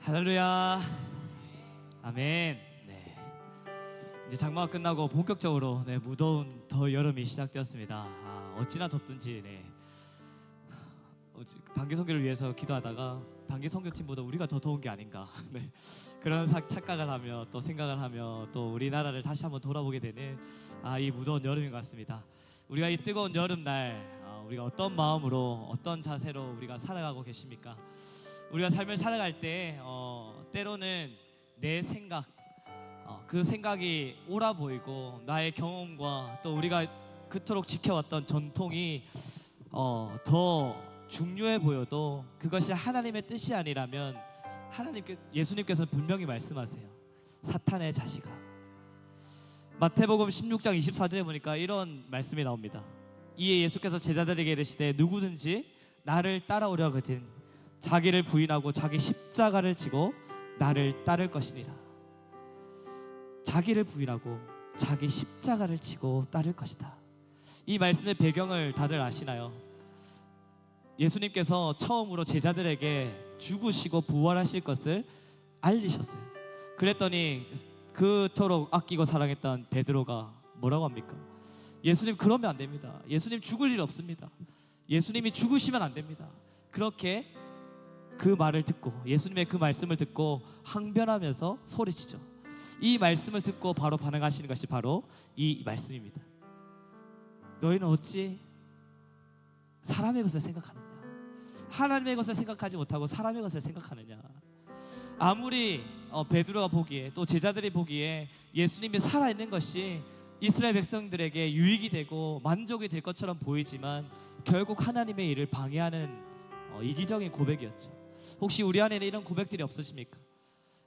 할렐루야. 아멘. 네. 이제 장마가 끝나고 본격적으로 무더운 여름이 시작되었습니다. 어찌나 덥든지 단기 선교를 위해서 기도하다가 단기 선교팀보다 우리가 더 더운 게 아닌가 그런 착각을 하며 또 생각을 하며 또 우리나라를 다시 한번 돌아보게 되는 이 무더운 여름인 것 같습니다. 우리가 이 뜨거운 여름날 우리가 어떤 마음으로 어떤 자세로 우리가 살아가고 계십니까? 우리가 삶을 살아갈 때 때로는 내 생각 그 생각이 옳아 보이고 나의 경험과 또 우리가 그토록 지켜왔던 전통이 더 중요해 보여도 그것이 하나님의 뜻이 아니라면 예수님께서는 분명히 말씀하세요. 사탄의 자식아. 마태복음 16장 24절에 보니까 이런 말씀이 나옵니다. 이에 예수께서 제자들에게 이르시되 누구든지 나를 따라오려 하거든 자기를 부인하고 자기 십자가를 지고 나를 따를 것이니라. 자기를 부인하고 자기 십자가를 지고 따를 것이다. 이 말씀의 배경을 다들 아시나요? 예수님께서 처음으로 제자들에게 죽으시고 부활하실 것을 알리셨어요. 그랬더니 그토록 아끼고 사랑했던 베드로가 뭐라고 합니까? 예수님 그러면 안 됩니다. 예수님 죽을 일 없습니다. 예수님이 죽으시면 안 됩니다. 그렇게 그 말을 듣고 예수님의 그 말씀을 듣고 항변하면서 소리치죠. 이 말씀을 듣고 바로 반응하시는 것이 바로 이 말씀입니다. 너희는 어찌 사람의 것을 생각하느냐? 하나님의 것을 생각하지 못하고 사람의 것을 생각하느냐? 아무리 베드로가 보기에 또 제자들이 보기에 예수님이 살아있는 것이 이스라엘 백성들에게 유익이 되고 만족이 될 것처럼 보이지만 결국 하나님의 일을 방해하는 이기적인 고백이었죠. 혹시 우리 안에는 이런 고백들이 없으십니까?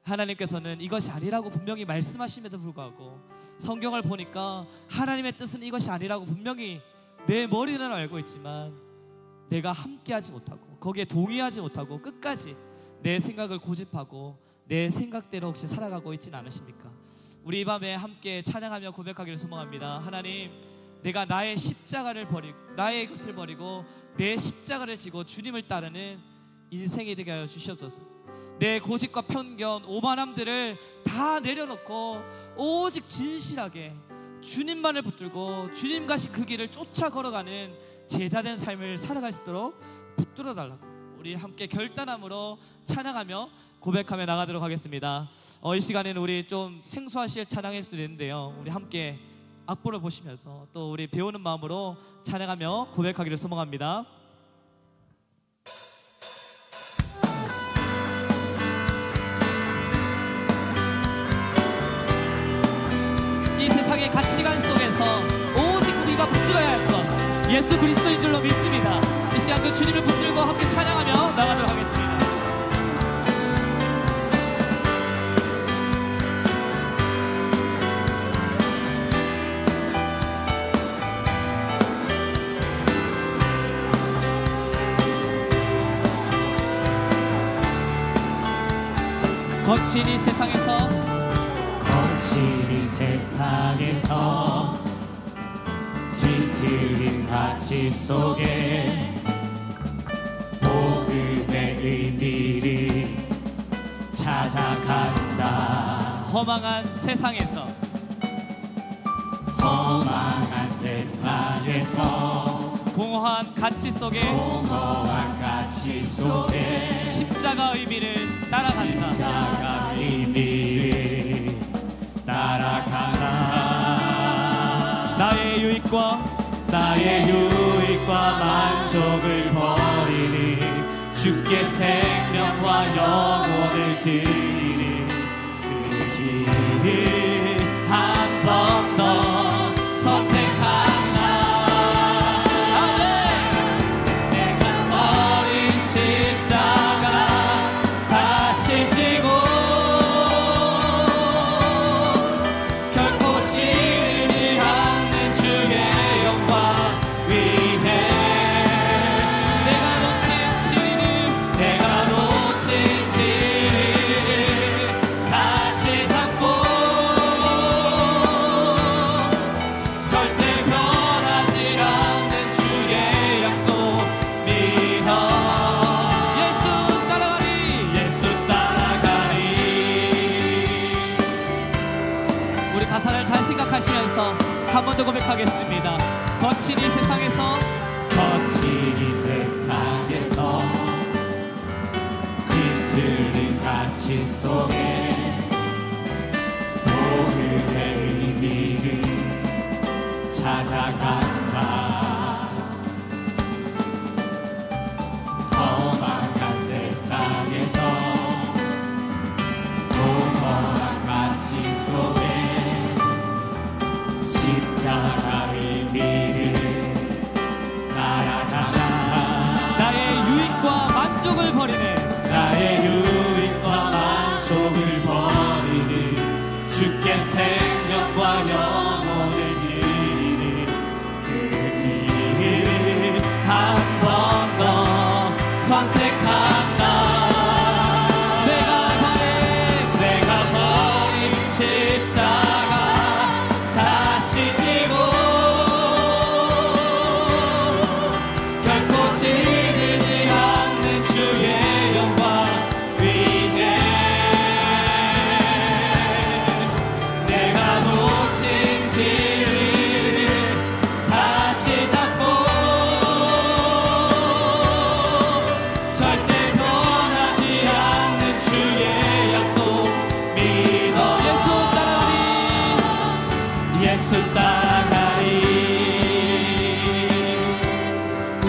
하나님께서는 이것이 아니라고 분명히 말씀하심에도 불구하고 성경을 보니까 하나님의 뜻은 이것이 아니라고 분명히 내 머리는 알고 있지만 내가 함께하지 못하고 거기에 동의하지 못하고 끝까지 내 생각을 고집하고 내 생각대로 혹시 살아가고 있지는 않으십니까? 우리 이 밤에 함께 찬양하며 고백하기를 소망합니다. 하나님, 내가 나의 십자가를 버리고 나의 것을 버리고 내 십자가를 지고 주님을 따르는 인생이 되게 하여 주시옵소서. 내 고집과 편견, 오만함들을 다 내려놓고 오직 진실하게 주님만을 붙들고 주님같이 그 길을 쫓아 걸어가는 제자된 삶을 살아갈 수 있도록 붙들어 달라고 우리 함께 결단함으로 찬양하며 고백하며 나가도록 하겠습니다. 이 시간에는 우리 좀 생소하실 찬양일 수도 있는데요, 우리 함께 악보를 보시면서 또 우리 배우는 마음으로 찬양하며 고백하기를 소망합니다. 이 세상의 가치관 속에서 오직 우리가 붙들어야 할 것, 예수 그리스도인 줄로 믿습니다. 이 시간 그 주님을 붙들고 함께 찬양하며 나가도록 하겠습니다. 거친 이 세상에서 뒤틀린 가치 속에 복음의 의미를 찾아간다. 험한 세상에서 공허한 가치 속에 십자가 의미를 따라간다. 나의 유익과 만족을 버리니 주께 생명과 영혼을 드리니 그 길을 한 번 더 선택한다. 내가 버린 십자가 다시 지고 결코 시들지 않는 주의 영광 위해 내가 놓친 진리를 다시 잡고 절대 변하지 않는 주의 약속 믿어. 예수 따라가리. 우리 가사를 잘 생각하시면서 한 번 더 고백하겠습니다. 거친 이 세상에서 뒤틀린 가치 속에 복음의 의미를 찾아간다. 험한 세상에서 공허한 가치 속에 십자가 의미를 따라가라. 나의 유익과 만족을 버리네. 나의 유익과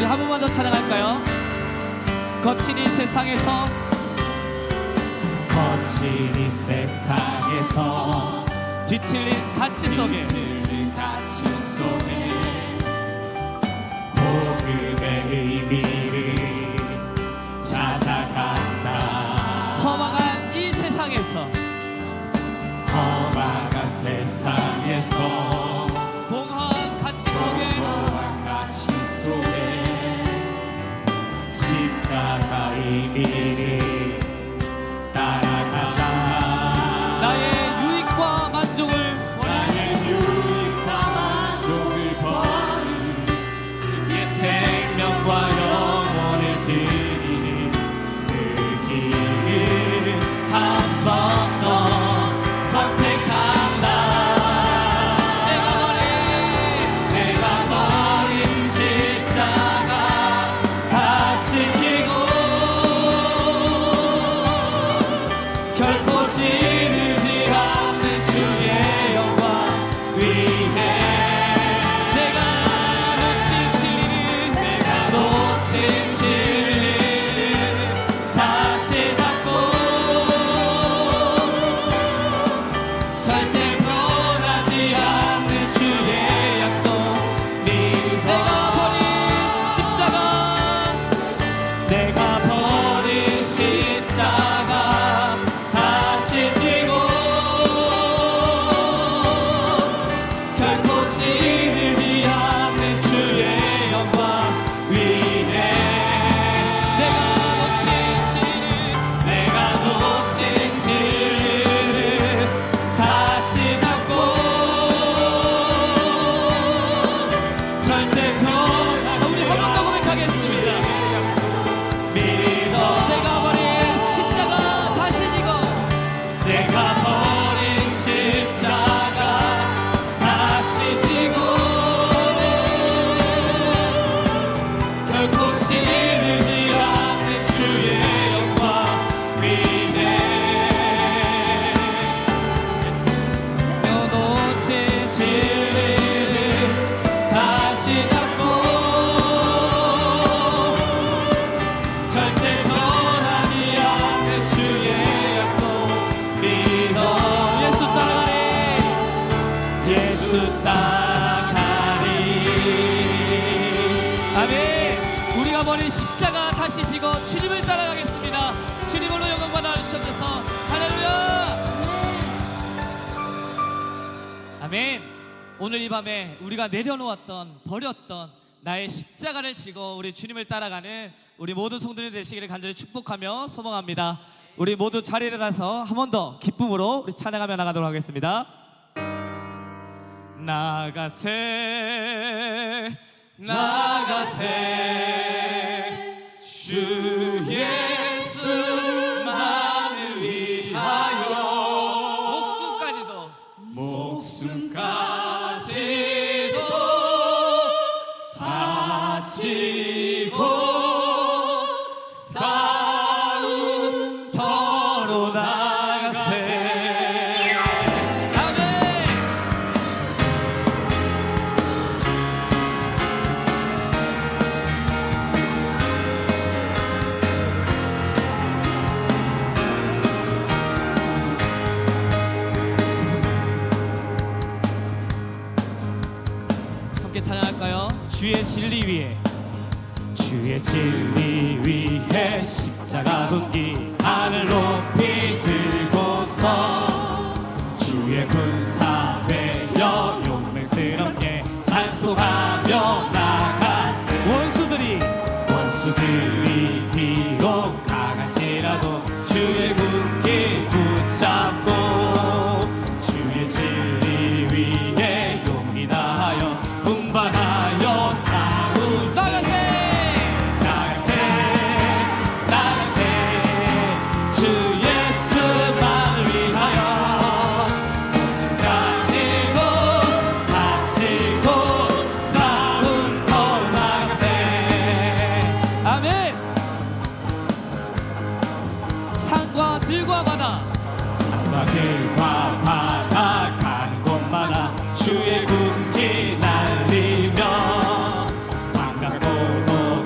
한 번만 더 찬양할까요? 거친 이 세상에서, 거친 이 세상에서 뒤틀린 가치 속에 뒤틀린 가치 속에 복음의 의미를 찾아간다. 허망한 이 세상에서, 험악한 세상에서 공허한 가치 속에 공허한 가치 속에 십자가 의미를 따라간다. 나의 유익과 만족을 나의 유익과 만족을 버린 주의 생명과 영혼을 드리는 그 길을 한 번 더 선택한다. 내가 버린 십자가 다시 지고 결코 시들지 않는 주의 영광 위에 내가 놓친 진리를 다시 잡고 절대 변하지 않는 주의 약속 믿어. 내가 버린 십자가 다시 지고 결코 시들지 않는 주의 영광 위에 내가 놓친 진리를 다시 잡고 절대 변하지 우리 한 번 더 고백하겠습니다. 믿어. 내가 버린 십자가 다시 지고 내가 버린 십자가 다시 지고 결코 시들지 않는 주의 영광 위에 놓친 진리를 다시 잡고 절대 변하지 않는 주의 약속 믿어. 예수 따라가리. 아멘. 우리가 버린 십자가 다시 지고 주님을 따라가겠습니다. 주님으로 영광 받아주셔서 할렐루야. 아멘. 오늘 이 밤에 우리가 내려놓았던 버렸던 나의 십자가를 지고 우리 주님을 따라가는 우리 모든 성도님 되시기를 간절히 축복하며 소망합니다. 우리 모두 자리에 일어나서 한 번 더 기쁨으로 우리 찬양하며 나가도록 하겠습니다. 나가세 주 예수만을 위하여 목숨까지도 바치고 싸움터로 나가세. 아멘. 함께 찬양할까요? 주의 진리 위에, 주의 진리 위에 십자가 분기 하늘 높이 들고서 주의 군사 되어 용맹스럽게 찬송하며 나가세. 원수들이 비록 강할지라도 주의 군기 붙잡고 주의 진리 위에 용기 다하여 분발하여 싸우세. 나가세 주 예수만을 위하여 목숨까지 바치고 싸움터로 나가세. 아멘. 산과 들과 바다, 산과 들과 바다 가는 곳마다 주의 군기 날리며 반갑고도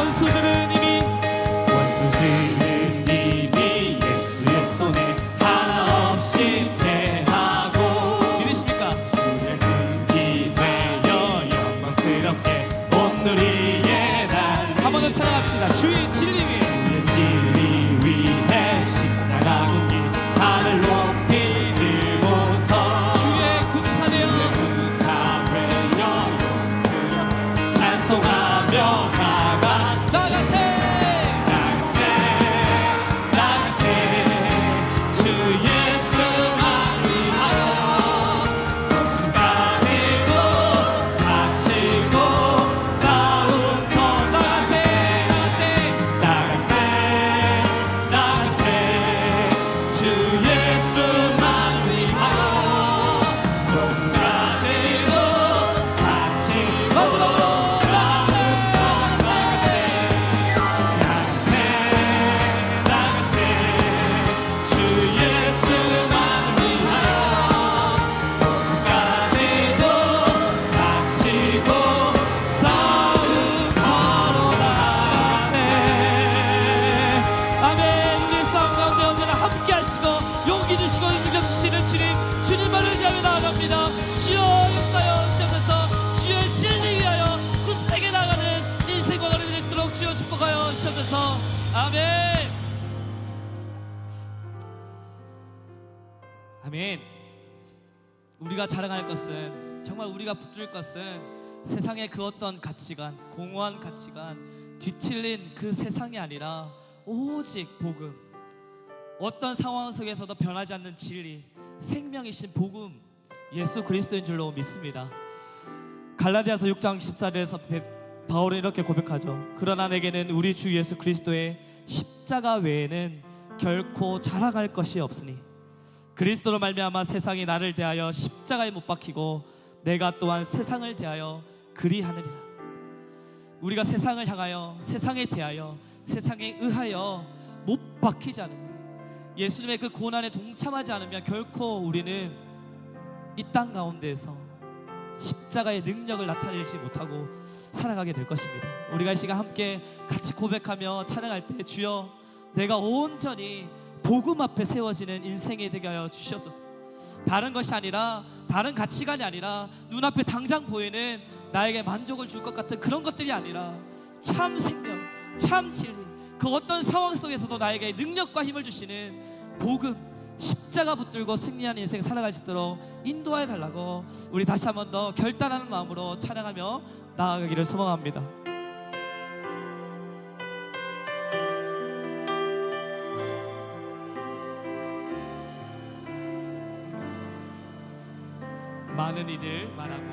원수들은 이미 예수의 손에 하나 없이 패하고 믿으십니까? 주의 군기 되어 영광스럽게 온누리에 날 한 번 더 찬양합시다. 주의 진리 위에 주의 진리 위해 십자가 군기 하늘 높이 들고서 주의 군사되어 군사되어 영광스럽게 찬송하며 나가세 주 예수만 위하여 목숨 가지고 다치고 싸움터 나가세 주 예수만 위하여 목숨 가지고 다치고 주 예수만 위하여 목숨 가지고 다치고 싸움터로 나가세. 아멘. 우리 싸움 가운데 언제나 함께 하시고 용기 주시고 능력 주시는 주님만을 위하여 나아갑니다. 주여 역사여 주셔서 주의 진리 위하여 굳세게 나가는 인생과 걸음이 되도록 주여 축복하여 주셔서 아멘. 아멘. 우리가 자랑할 것은, 정말 우리가 붙들 것은 세상의 그 어떤 가치관, 공허한 가치관, 뒤틀린 그 세상이 아니라 오직 복음, 어떤 상황 속에서도 변하지 않는 진리, 생명이신 복음, 예수 그리스도인 줄로 믿습니다. 갈라디아서 6장 14절에서 바울은 이렇게 고백하죠. 그러나 내게는 우리 주 예수 그리스도의 십자가 외에는 결코 자랑할 것이 없으니 그리스도로 말미암아 세상이 나를 대하여 십자가에 못 박히고 내가 또한 세상을 대하여 그리하느니라. 우리가 세상을 향하여, 세상에 대하여, 세상에 의하여 못 박히지 않으면, 예수님의 그 고난에 동참하지 않으면 결코 우리는 이 땅 가운데에서 십자가의 능력을 나타내지 못하고 살아가게 될 것입니다. 우리가 이 시간 함께 같이 고백하며 찬양할 때 주여 내가 온전히 복음 앞에 세워지는 인생이 되게 하여 주시옵소서. 다른 것이 아니라, 다른 가치관이 아니라, 눈앞에 당장 보이는 나에게 만족을 줄 것 같은 그런 것들이 아니라 참 생명, 참 진리, 그 어떤 상황 속에서도 나에게 능력과 힘을 주시는 복음, 십자가 붙들고 승리하는 인생 살아갈 수 있도록 인도하여 달라고 우리 다시 한 번 더 결단하는 마음으로 찬양하며 나아가기를 소망합니다. 많은 이들 말하고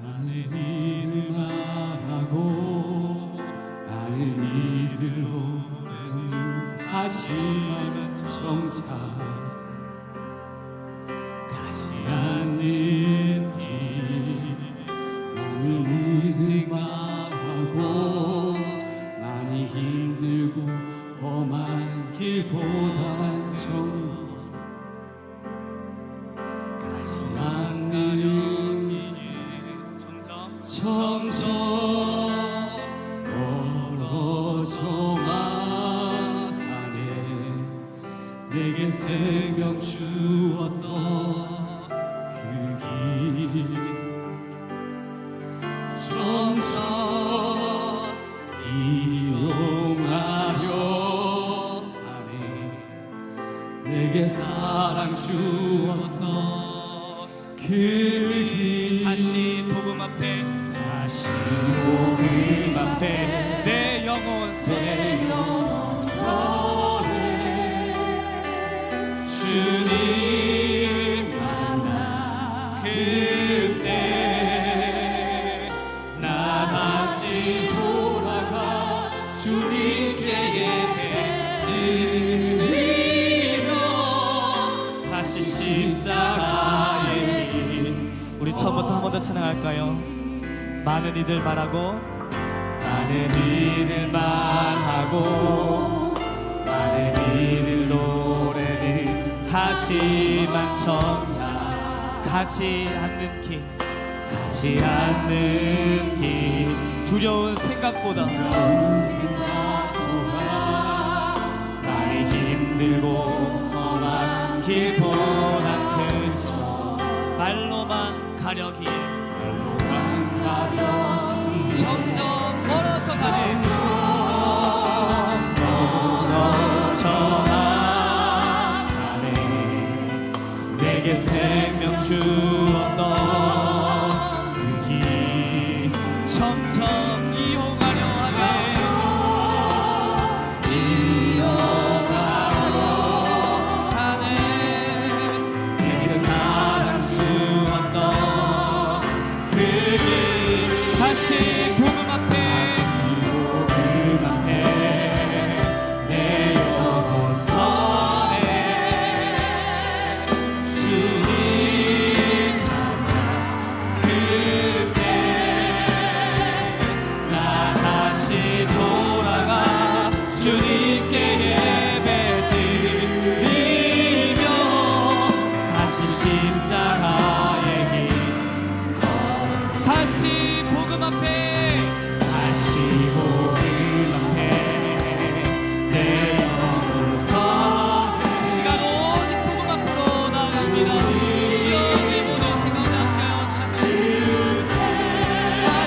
많은 이들 말하고 많은 이들로는 하지만 정작 가지 않는 길 많은 이들 말하고 많이 힘들고 험한 길보단 정말 점점 멀어져만 가네. 내게 생명 주었던 그 길 점점 이용하려 하네. 내게 사랑 주었던 그 길 다시 복음 앞에, 다시 복음 앞에 내 영혼 내 영혼선에 주님 만나 그때 나 다시 돌아가 주님께 예배드리며 다시 십자가의 길. 우리 처음부터 한 번 더 찬양할까요? 많은 이들 말하고 많은 이들 말하고 많은 이들 노래를 하지만 정작 가지 않는 길, 가지 않는 길 두려운 생각보다 나의 힘들고 험한 길보단 그쳐 말로만 가려기에 점점 멀어져가네. 내게 생명 주었던 그 길 점점 이용하려 하네. 내게 사랑 주었던 그 길 다시 복음 앞에 내 영혼 선에 주님 만나 그때 나 다시 돌아가 주님께 예배 드리며 다시 십자가의 길 다시 복음 앞에 다시 복음 앞에 내 영혼 선에 시간 오직 복음 앞으로 나아갑니다. 주여 우리 모두 생각을 함께 하시며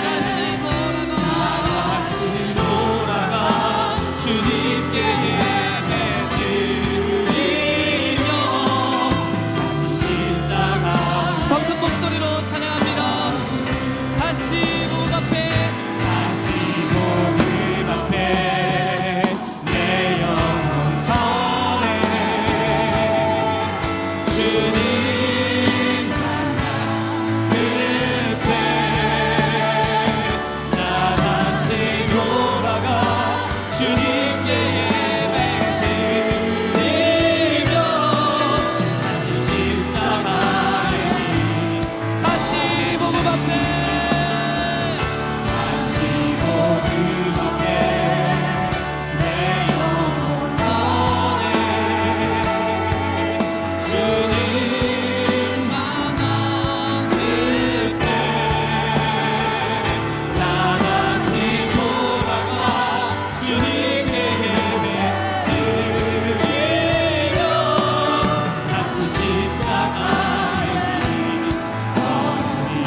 다시 돌아가 주님께 예배 드리며 다시 십자가 더 큰 목소리로 찬양합니다. 다시 복음 앞에 다시 복음 앞에 내 영혼 선에 주님 만나 그때 나 다시 돌아가 주님께 예배 드리며 다시 십자가의 길 다시 복음 앞에 다시 복음 앞에 내 영혼 선에 주님 만나 그때 나 다시 돌아가 주님께 예배 드리며 다시 십자가의 길 걷으리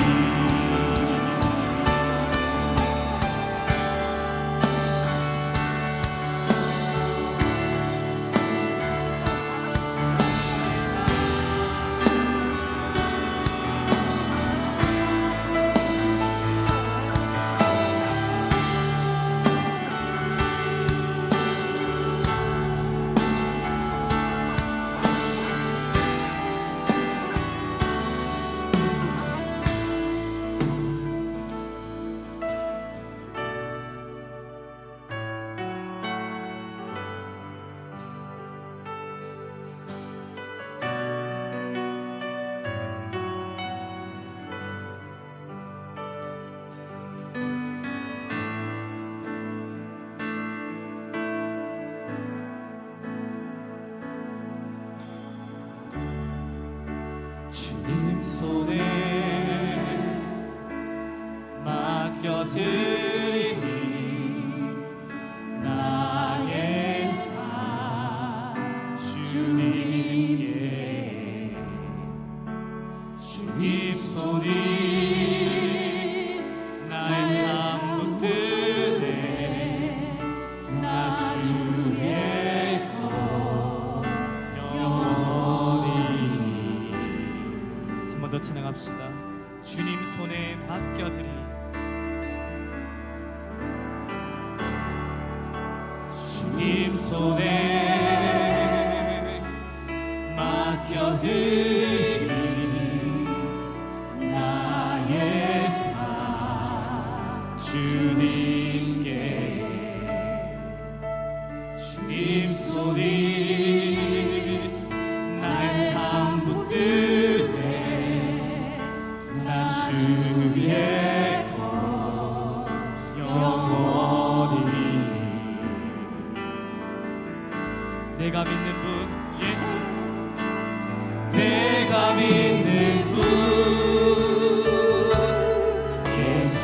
주님 손에 맡겨드리니 나의 삶 주님께 주님 손이 나의 삶 붙드네 나 주의 것 영원히 한 번 더 찬양합시다. 주님 손에 맡겨드리니 주님 손에 맡겨드리니 나의 삶 주님께 주님 손이 나의 삶 붙드네 나 주의 것 영원히 내가 믿는 분 예수 내가 믿는 분 예수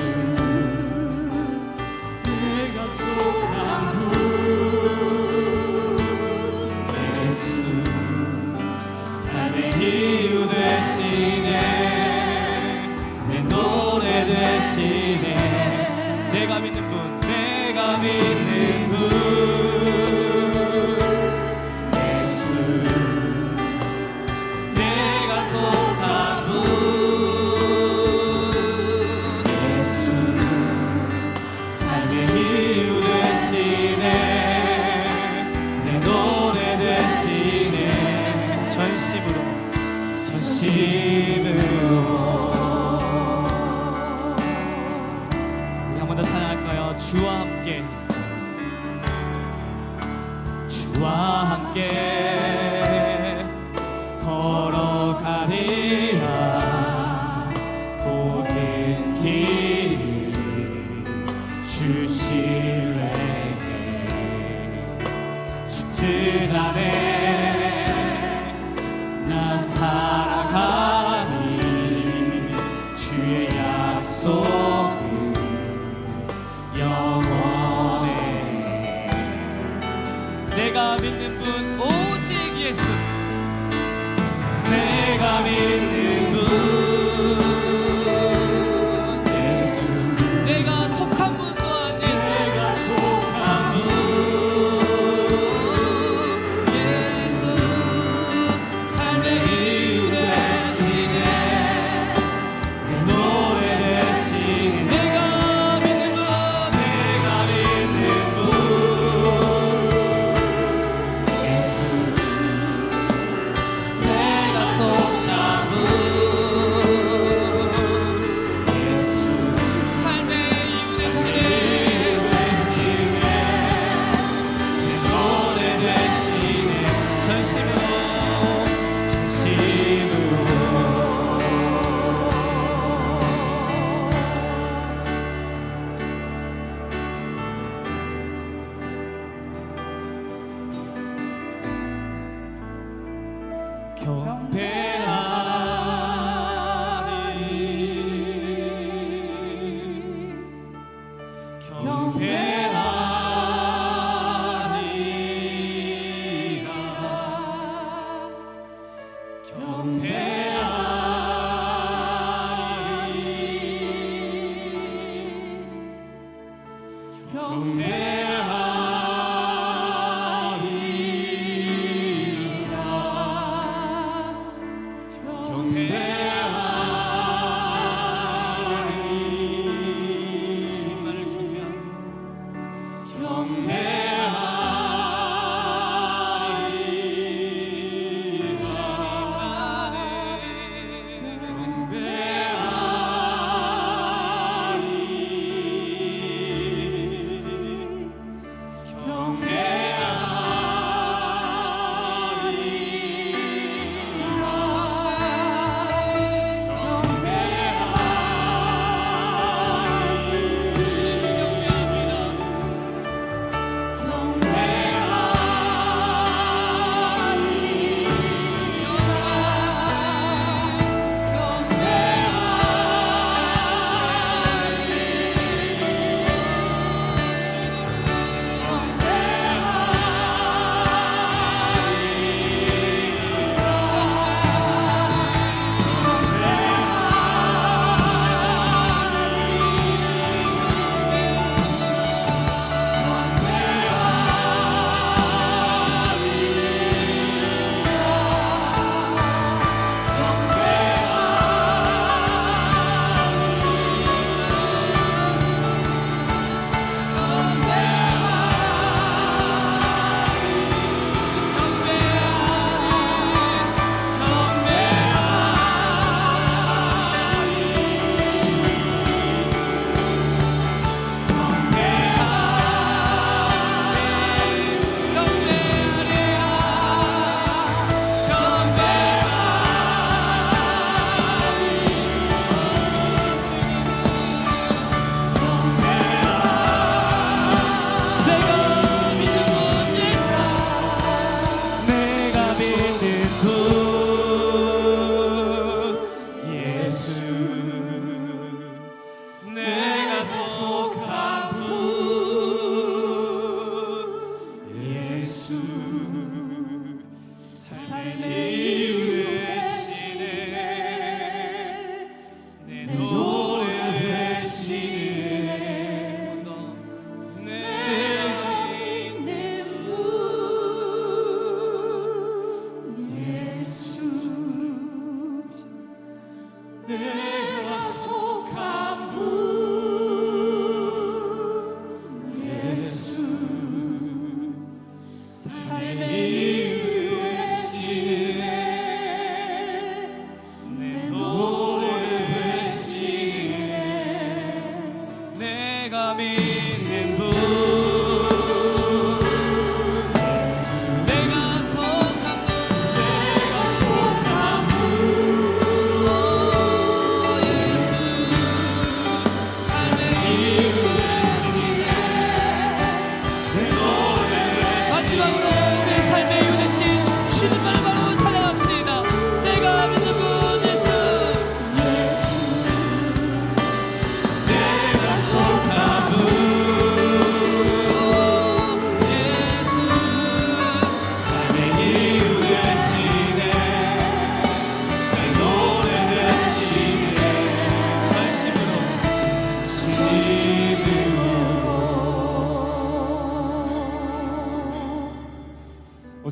내 노래 되시네. 내가 믿는 분, 내가 믿는 분 예수, 내가 속한 분 예수, 삶의 이유 되시네. 내 노래 되시네. 전심으로 우리 한 번 더 찬양할까요? 주와 함께, 주와 함께 걸어가리라. 모든 길을 주실래. 주 뜻 안에 나 살아가니 주의 약속은 영원해. 내가 믿는 분 오직 예수, 내가 믿는 분 예수, 내가 속한 분 또한 예수, 내가 속한 분 예수, 삶의 이유 되시네. 내 노래 되시네. 내가 믿는 분, 내가 믿는 분 예수, 내가 속한 분 예수, 삶의 이유 되시네. 내 노래 되시네. 전심으로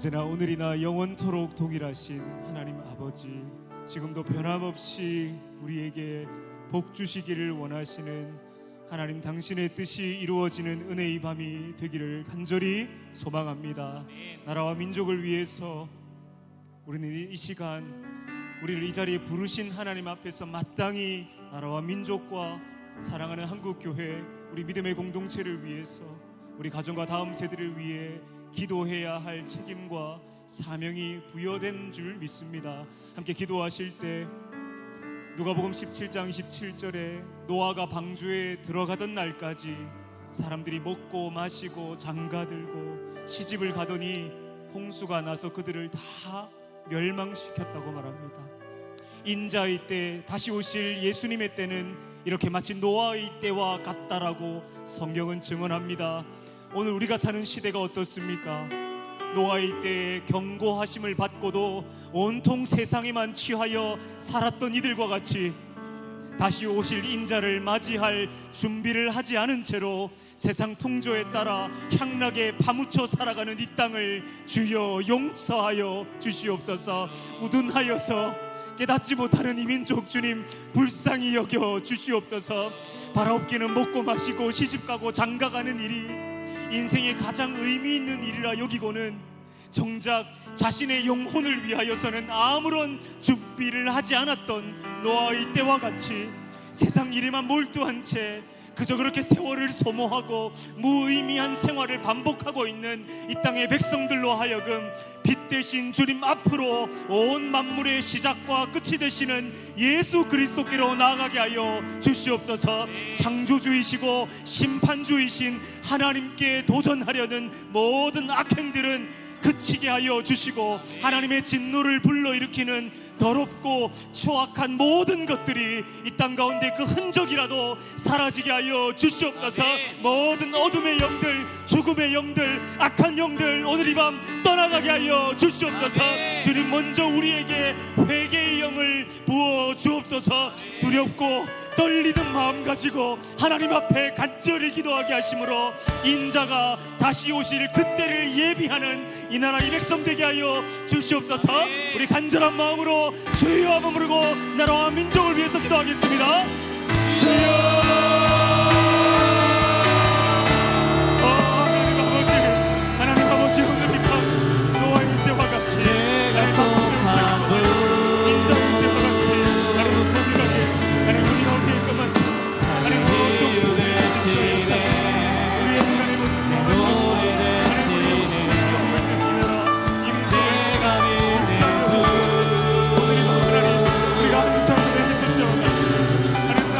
어제나 오늘이나 영원토록 동일하신 하나님 아버지, 지금도 변함없이 우리에게 복 주시기를 원하시는 하나님, 당신의 뜻이 이루어지는 은혜의 밤이 되기를 간절히 소망합니다. 나라와 민족을 위해서 우리는 이 시간, 우리를 이 자리에 부르신 하나님 앞에서 마땅히 나라와 민족과 사랑하는 한국교회, 우리 믿음의 공동체를 위해서, 우리 가정과 다음 세대를 위해 기도해야 할 책임과 사명이 부여된 줄 믿습니다. 함께 기도하실 때 누가복음 17장 17절에 노아가 방주에 들어가던 날까지 사람들이 먹고 마시고 장가들고 시집을 가더니 홍수가 나서 그들을 다 멸망시켰다고 말합니다. 인자의 때, 다시 오실 예수님의 때는 이렇게 마치 노아의 때와 같다라고 성경은 증언합니다. 오늘 우리가 사는 시대가 어떻습니까? 노아의 때에 경고하심을 받고도 온통 세상에만 취하여 살았던 이들과 같이 다시 오실 인자를 맞이할 준비를 하지 않은 채로 세상 풍조에 따라 향락에 파묻혀 살아가는 이 땅을 주여 용서하여 주시옵소서. 우둔하여서 깨닫지 못하는 이 민족 주님 불쌍히 여겨 주시옵소서. 바라옵기는 먹고 마시고 시집가고 장가가는 일이 인생의 가장 의미 있는 일이라 여기고는 정작 자신의 영혼을 위하여서는 아무런 준비를 하지 않았던 노아의 때와 같이 세상 일에만 몰두한 채 그저 그렇게 세월을 소모하고 무의미한 생활을 반복하고 있는 이 땅의 백성들로 하여금 빛 대신 주님 앞으로 온 만물의 시작과 끝이 되시는 예수 그리스도께로 나아가게 하여 주시옵소서. 창조주이시고 심판주이신 하나님께 도전하려는 모든 악행들은 그치게 하여 주시고 하나님의 진노를 불러일으키는 더럽고 추악한 모든 것들이 이 땅 가운데 그 흔적이라도 사라지게 하여 주시옵소서. 모든 어둠의 영들, 죽음의 영들, 악한 영들 오늘 이 밤 떠나가게 하여 주시옵소서. 주님 먼저 우리에게 회개의 영을 부어 주옵소서. 두렵고 떨리는 마음 가지고 하나님 앞에 간절히 기도하게 하심으로 인자가 다시 오실 그때를 예비하는 이 나라 이 백성 되게 하여 주시옵소서. 우리 간절한 마음으로 주여 한번 부르고 나라와 민족을 위해서 기도하겠습니다. 주여, 하나님 아버지 오늘 이 밤 노아의 때와 같이 인자의 때와 같이 하나님 동일하게 하나님 우리 가운데 있건만 하나님 모든 세상의 주시옵소서. 우리의 하나님 우리가 항상 내 힘든 자와 같이 하나님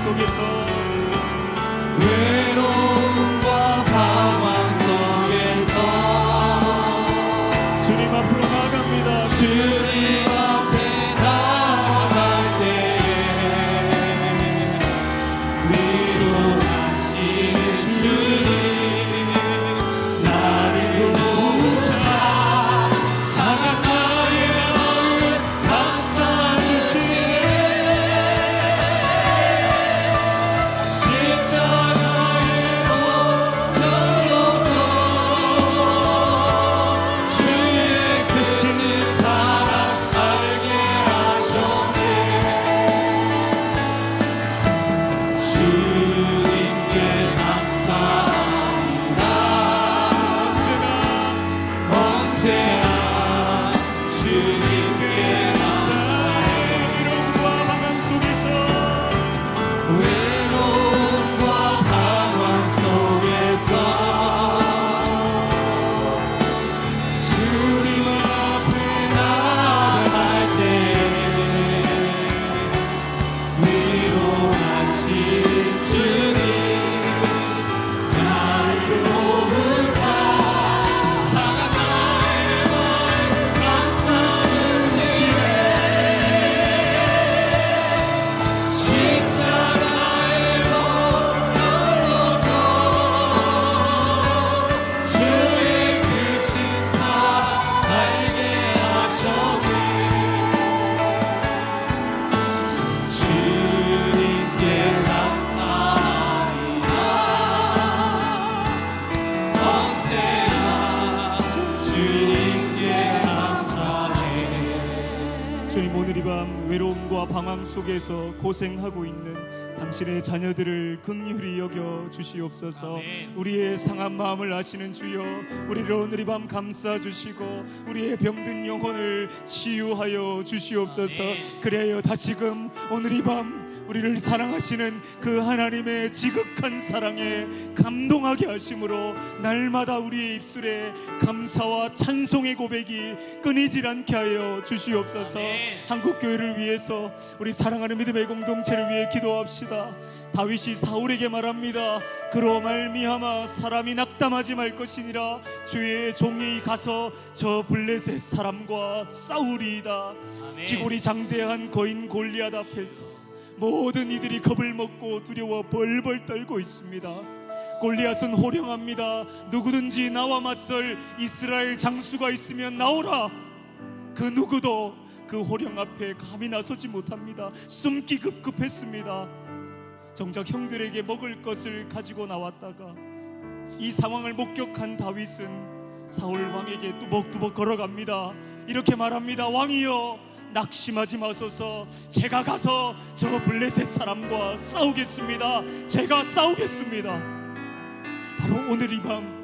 속에서 외로움과 방황 속에서 주님 앞으로 나아갑니다. 주님 앞에 나아갈 때에 위로하시는 주님 나를 도우사 상한 나의 마음을 감싸주시네 십자가의 못 열어서 주의 크신 사랑 알게 하셨네 주님께 감사합니다 언제나 주님께 감사해 외로움과 방황 속에서 외로움과 방황 속에서 주님 앞에 나아갈 때 위로하신 주님 나를 도우사 상한 나의 마음 감싸주시네 십자가의 못 열어서 주의 크신 사랑 알게 하셨네 주님께 감사합니다 언제나 주님께 감사해 주님, 오늘 이 밤 외로움과 방황 속에서 고생하고 있는 당신의 자녀들을 긍휼히 여겨 주시옵소서. 아멘. 우리의 상한 마음을 아시는 주여, 우리를 오늘 이 밤 감싸 주시고 우리의 병든 영혼을 치유하여 주시옵소서. 아멘. 그래요, 다시금 오늘 이 밤 우리를 사랑하시는 그 하나님의 지극한 사랑에 감동하게 하심으로 날마다 우리의 입술에 감사와 찬송의 고백이 끊이질 않게 하여 주시옵소서. 아멘. 한국교회를 위해서, 우리 사랑하는 믿음의 공동체를 위해 기도합시다. 다윗이 사울에게 말합니다. 그로 말미암아 사람이 낙담하지 말 것이니라. 주의 종이 가서 저 블레셋 사람과 싸우리이다. 아멘. 기골이 장대한 거인 골리앗 앞에서 모든 이들이 겁을 먹고 두려워 벌벌 떨고 있습니다. 골리앗은 호령합니다. 누구든지 나와 맞설 이스라엘 장수가 있으면 나오라. 그 누구도 그 호령 앞에 감히 나서지 못합니다. 숨기 급급했습니다. 정작 형들에게 먹을 것을 가지고 나왔다가 이 상황을 목격한 다윗은 사울 왕에게 뚜벅뚜벅 걸어갑니다. 이렇게 말합니다. 왕이여, 낙심하지 마소서. 제가 가서 저 블레셋 사람과 싸우겠습니다. 제가 싸우겠습니다. 바로 오늘 이 밤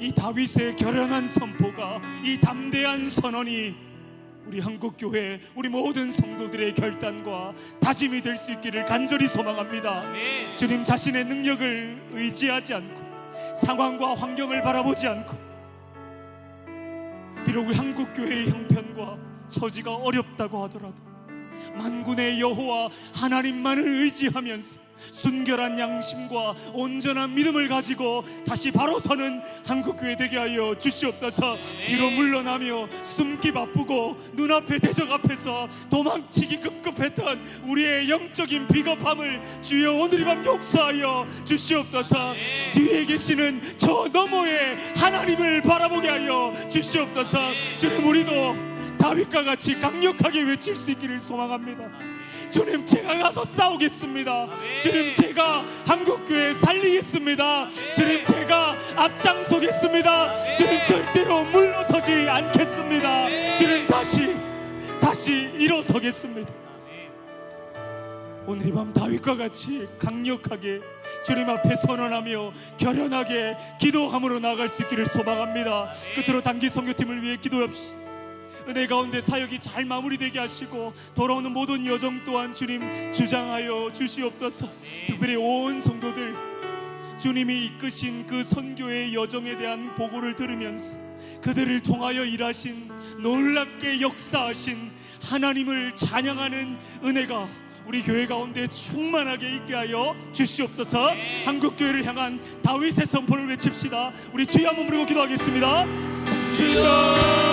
이 다윗의 결연한 선포가, 이 담대한 선언이 우리 한국교회, 우리 모든 성도들의 결단과 다짐이 될 수 있기를 간절히 소망합니다. 아멘. 주님 자신의 능력을 의지하지 않고 상황과 환경을 바라보지 않고, 비록 우리 한국교회의 형편과 처지가 어렵다고 하더라도 만군의 여호와 하나님만을 의지하면서 순결한 양심과 온전한 믿음을 가지고 다시 바로 서는 한국교회 되게 하여 주시옵소서. 뒤로 물러나며 숨기 바쁘고 눈앞의 대적 앞에서 도망치기 급급했던 우리의 영적인 비겁함을 주여 오늘 이 밤 용서하여 주시옵소서. 뒤에 계시는 저 너머의 하나님을 바라보게 하여 주시옵소서. 주님, 우리도 다윗과 같이 강력하게 외칠 수 있기를 소망합니다. 주님, 제가 가서 싸우겠습니다. 주님, 제가 한국교회 살리겠습니다. 주님, 제가 앞장서겠습니다. 주님, 절대로 물러서지 않겠습니다. 주님, 다시 일어서겠습니다. 오늘 이 밤 다윗과 같이 강력하게 주님 앞에 선언하며 결연하게 기도함으로 나아갈 수 있기를 소망합니다. 끝으로 단기 선교팀을 위해 기도합시다. 은혜 가운데 사역이 잘 마무리되게 하시고 돌아오는 모든 여정 또한 주님 주장하여 주시옵소서. 특별히 온 성도들, 주님이 이끄신 그 선교의 여정에 대한 보고를 들으면서 그들을 통하여 일하신, 놀랍게 역사하신 하나님을 찬양하는 은혜가 우리 교회 가운데 충만하게 있게 하여 주시옵소서. 한국교회를 향한 다윗의 선포를 외칩시다. 우리 주여 한번 부르고 기도하겠습니다. 주여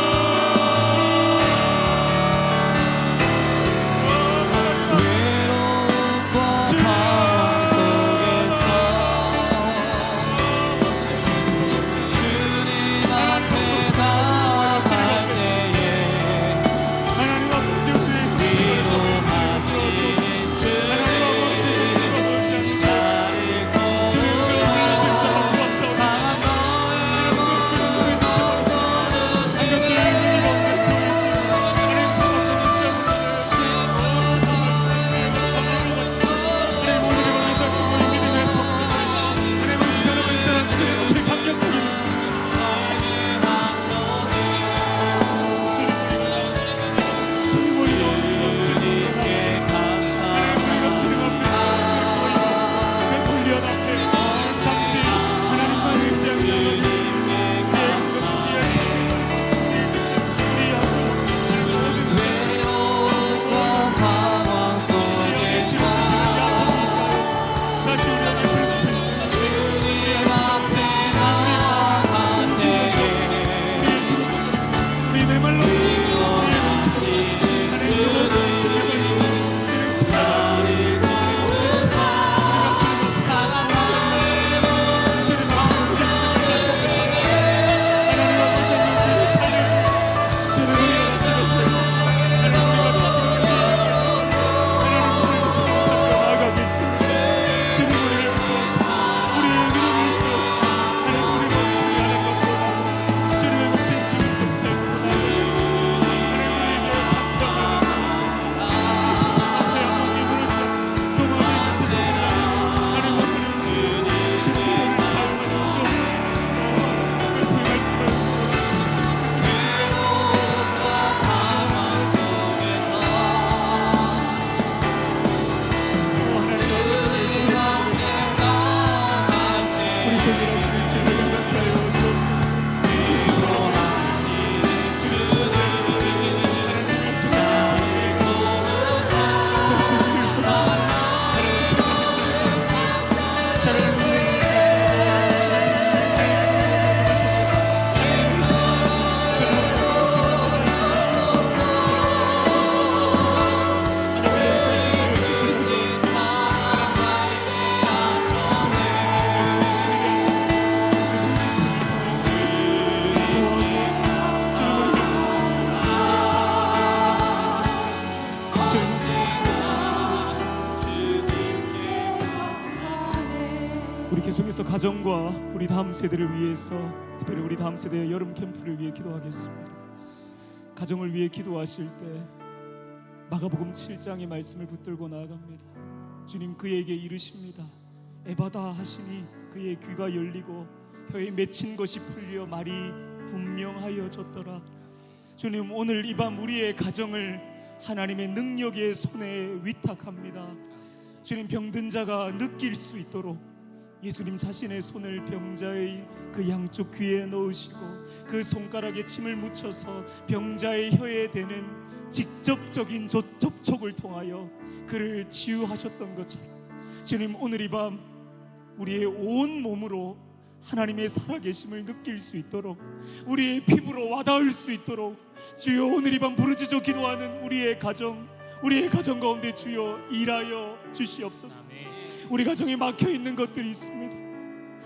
계속해서 가정과 우리 다음 세대를 위해서, 특별히 우리 다음 세대의 여름 캠프를 위해 기도하겠습니다. 가정을 위해 기도하실 때 마가복음 7장의 말씀을 붙들고 나아갑니다. 주님 그에게 이르십니다. 에바다 하시니 그의 귀가 열리고 혀에 맺힌 것이 풀려 말이 분명하여졌더라. 주님 오늘 이 밤 우리의 가정을 하나님의 능력의 손에 위탁합니다. 주님 병든 자가 느낄 수 있도록 예수님 자신의 손을 병자의 그 양쪽 귀에 넣으시고 그 손가락에 침을 묻혀서 병자의 혀에 대는 직접적인 접촉을 통하여 그를 치유하셨던 것처럼 주님 오늘 이 밤 우리의 온 몸으로 하나님의 살아계심을 느낄 수 있도록 우리의 피부로 와닿을 수 있도록 주여 오늘 이 밤 부르짖어 기도하는 우리의 가정 가운데 주여 일하여 주시옵소서. 우리 가정에 막혀있는 것들이 있습니다.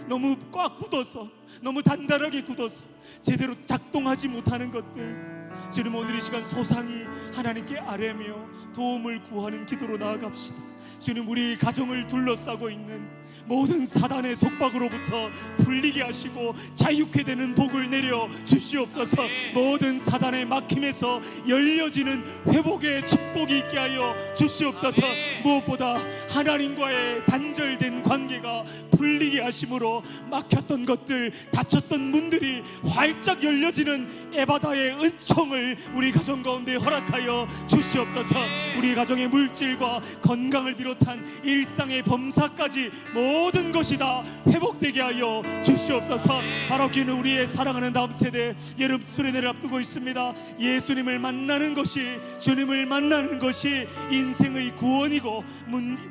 너무 꽉 굳어서 너무 단단하게 굳어서 제대로 작동하지 못하는 것들 주님 오늘 이 시간 소상히 하나님께 아뢰며 도움을 구하는 기도로 나아갑시다. 주님 우리 가정을 둘러싸고 있는 모든 사단의 속박으로부터 풀리게 하시고 자유케 되는 복을 내려 주시옵소서. 모든 사단의 막힘에서 열려지는 회복의 축복이 있게 하여 주시옵소서. 무엇보다 하나님과의 단절된 관계가 풀리게 하심으로 막혔던 것들 닫혔던 문들이 활짝 열려지는 에바다의 은총을 우리 가정 가운데 허락하여 주시옵소서. 우리 가정의 물질과 건강을 건강을 비롯한 일상의 범사까지 모든 것이 다 회복되게 하여 주시옵소서. 바라기는 우리의 사랑하는 다음 세대 여름 수련회를 앞두고 있습니다. 예수님을 만나는 것이, 주님을 만나는 것이 인생의 구원이고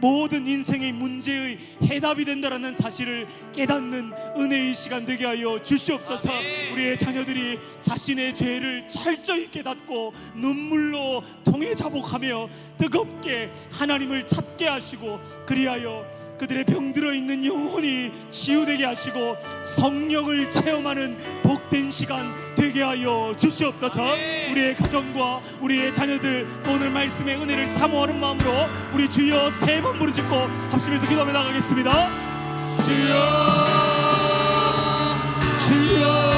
모든 인생의 문제의 해답이 된다라는 사실을 깨닫는 은혜의 시간 되게 하여 주시옵소서. 우리의 자녀들이 자신의 죄를 철저히 깨닫고 눈물로 통해 자복하며 뜨겁게 하나님을 찾게 하시고, 그리하여 그들의 병들어 있는 영혼이 치유되게 하시고 성령을 체험하는 복된 시간 되게 하여 주시옵소서. 우리의 가정과 우리의 자녀들, 또 오늘 말씀의 은혜를 사모하는 마음으로 우리 주여 세 번 부르짖고 합심해서 기도하며 나가겠습니다. 주여 주여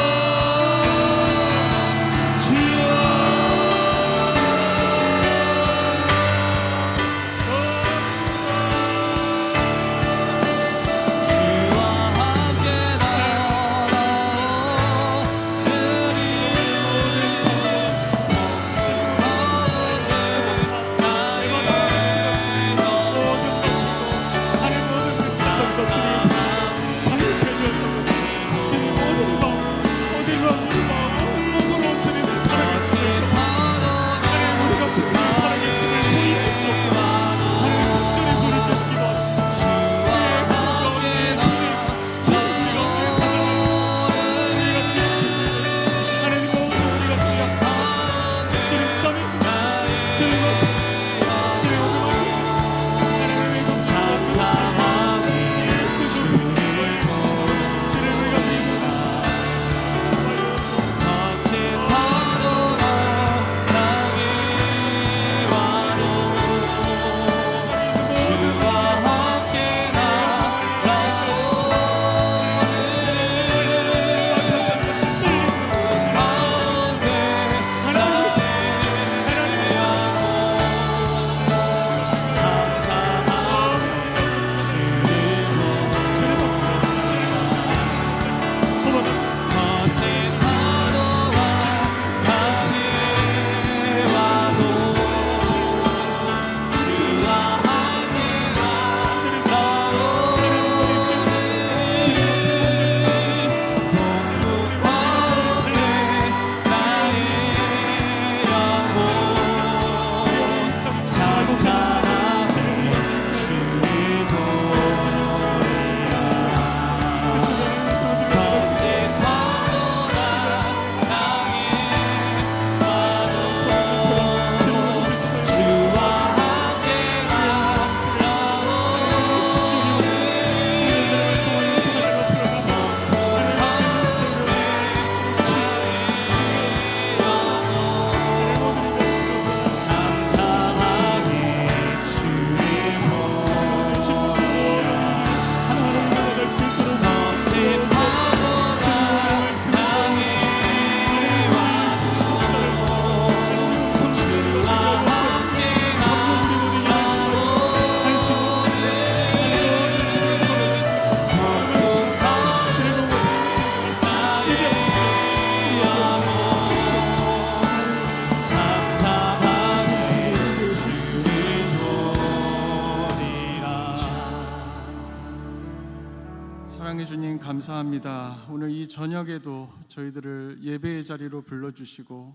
사랑해 주님 감사합니다. 오늘 이 저녁에도 저희들을 예배의 자리로 불러주시고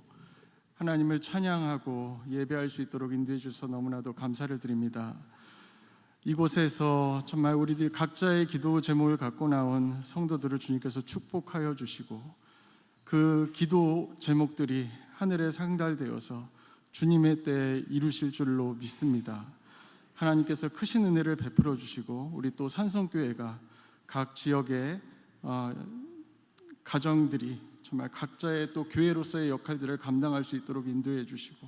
하나님을 찬양하고 예배할 수 있도록 인도해 주셔서 너무나도 감사를 드립니다. 이곳에서 정말 우리들 각자의 기도 제목을 갖고 나온 성도들을 주님께서 축복하여 주시고 그 기도 제목들이 하늘에 상달되어서 주님의 때에 이루실 줄로 믿습니다. 하나님께서 크신 은혜를 베풀어 주시고 우리 또 산성교회가 각 지역의 가정들이 정말 각자의 또 교회로서의 역할들을 감당할 수 있도록 인도해 주시고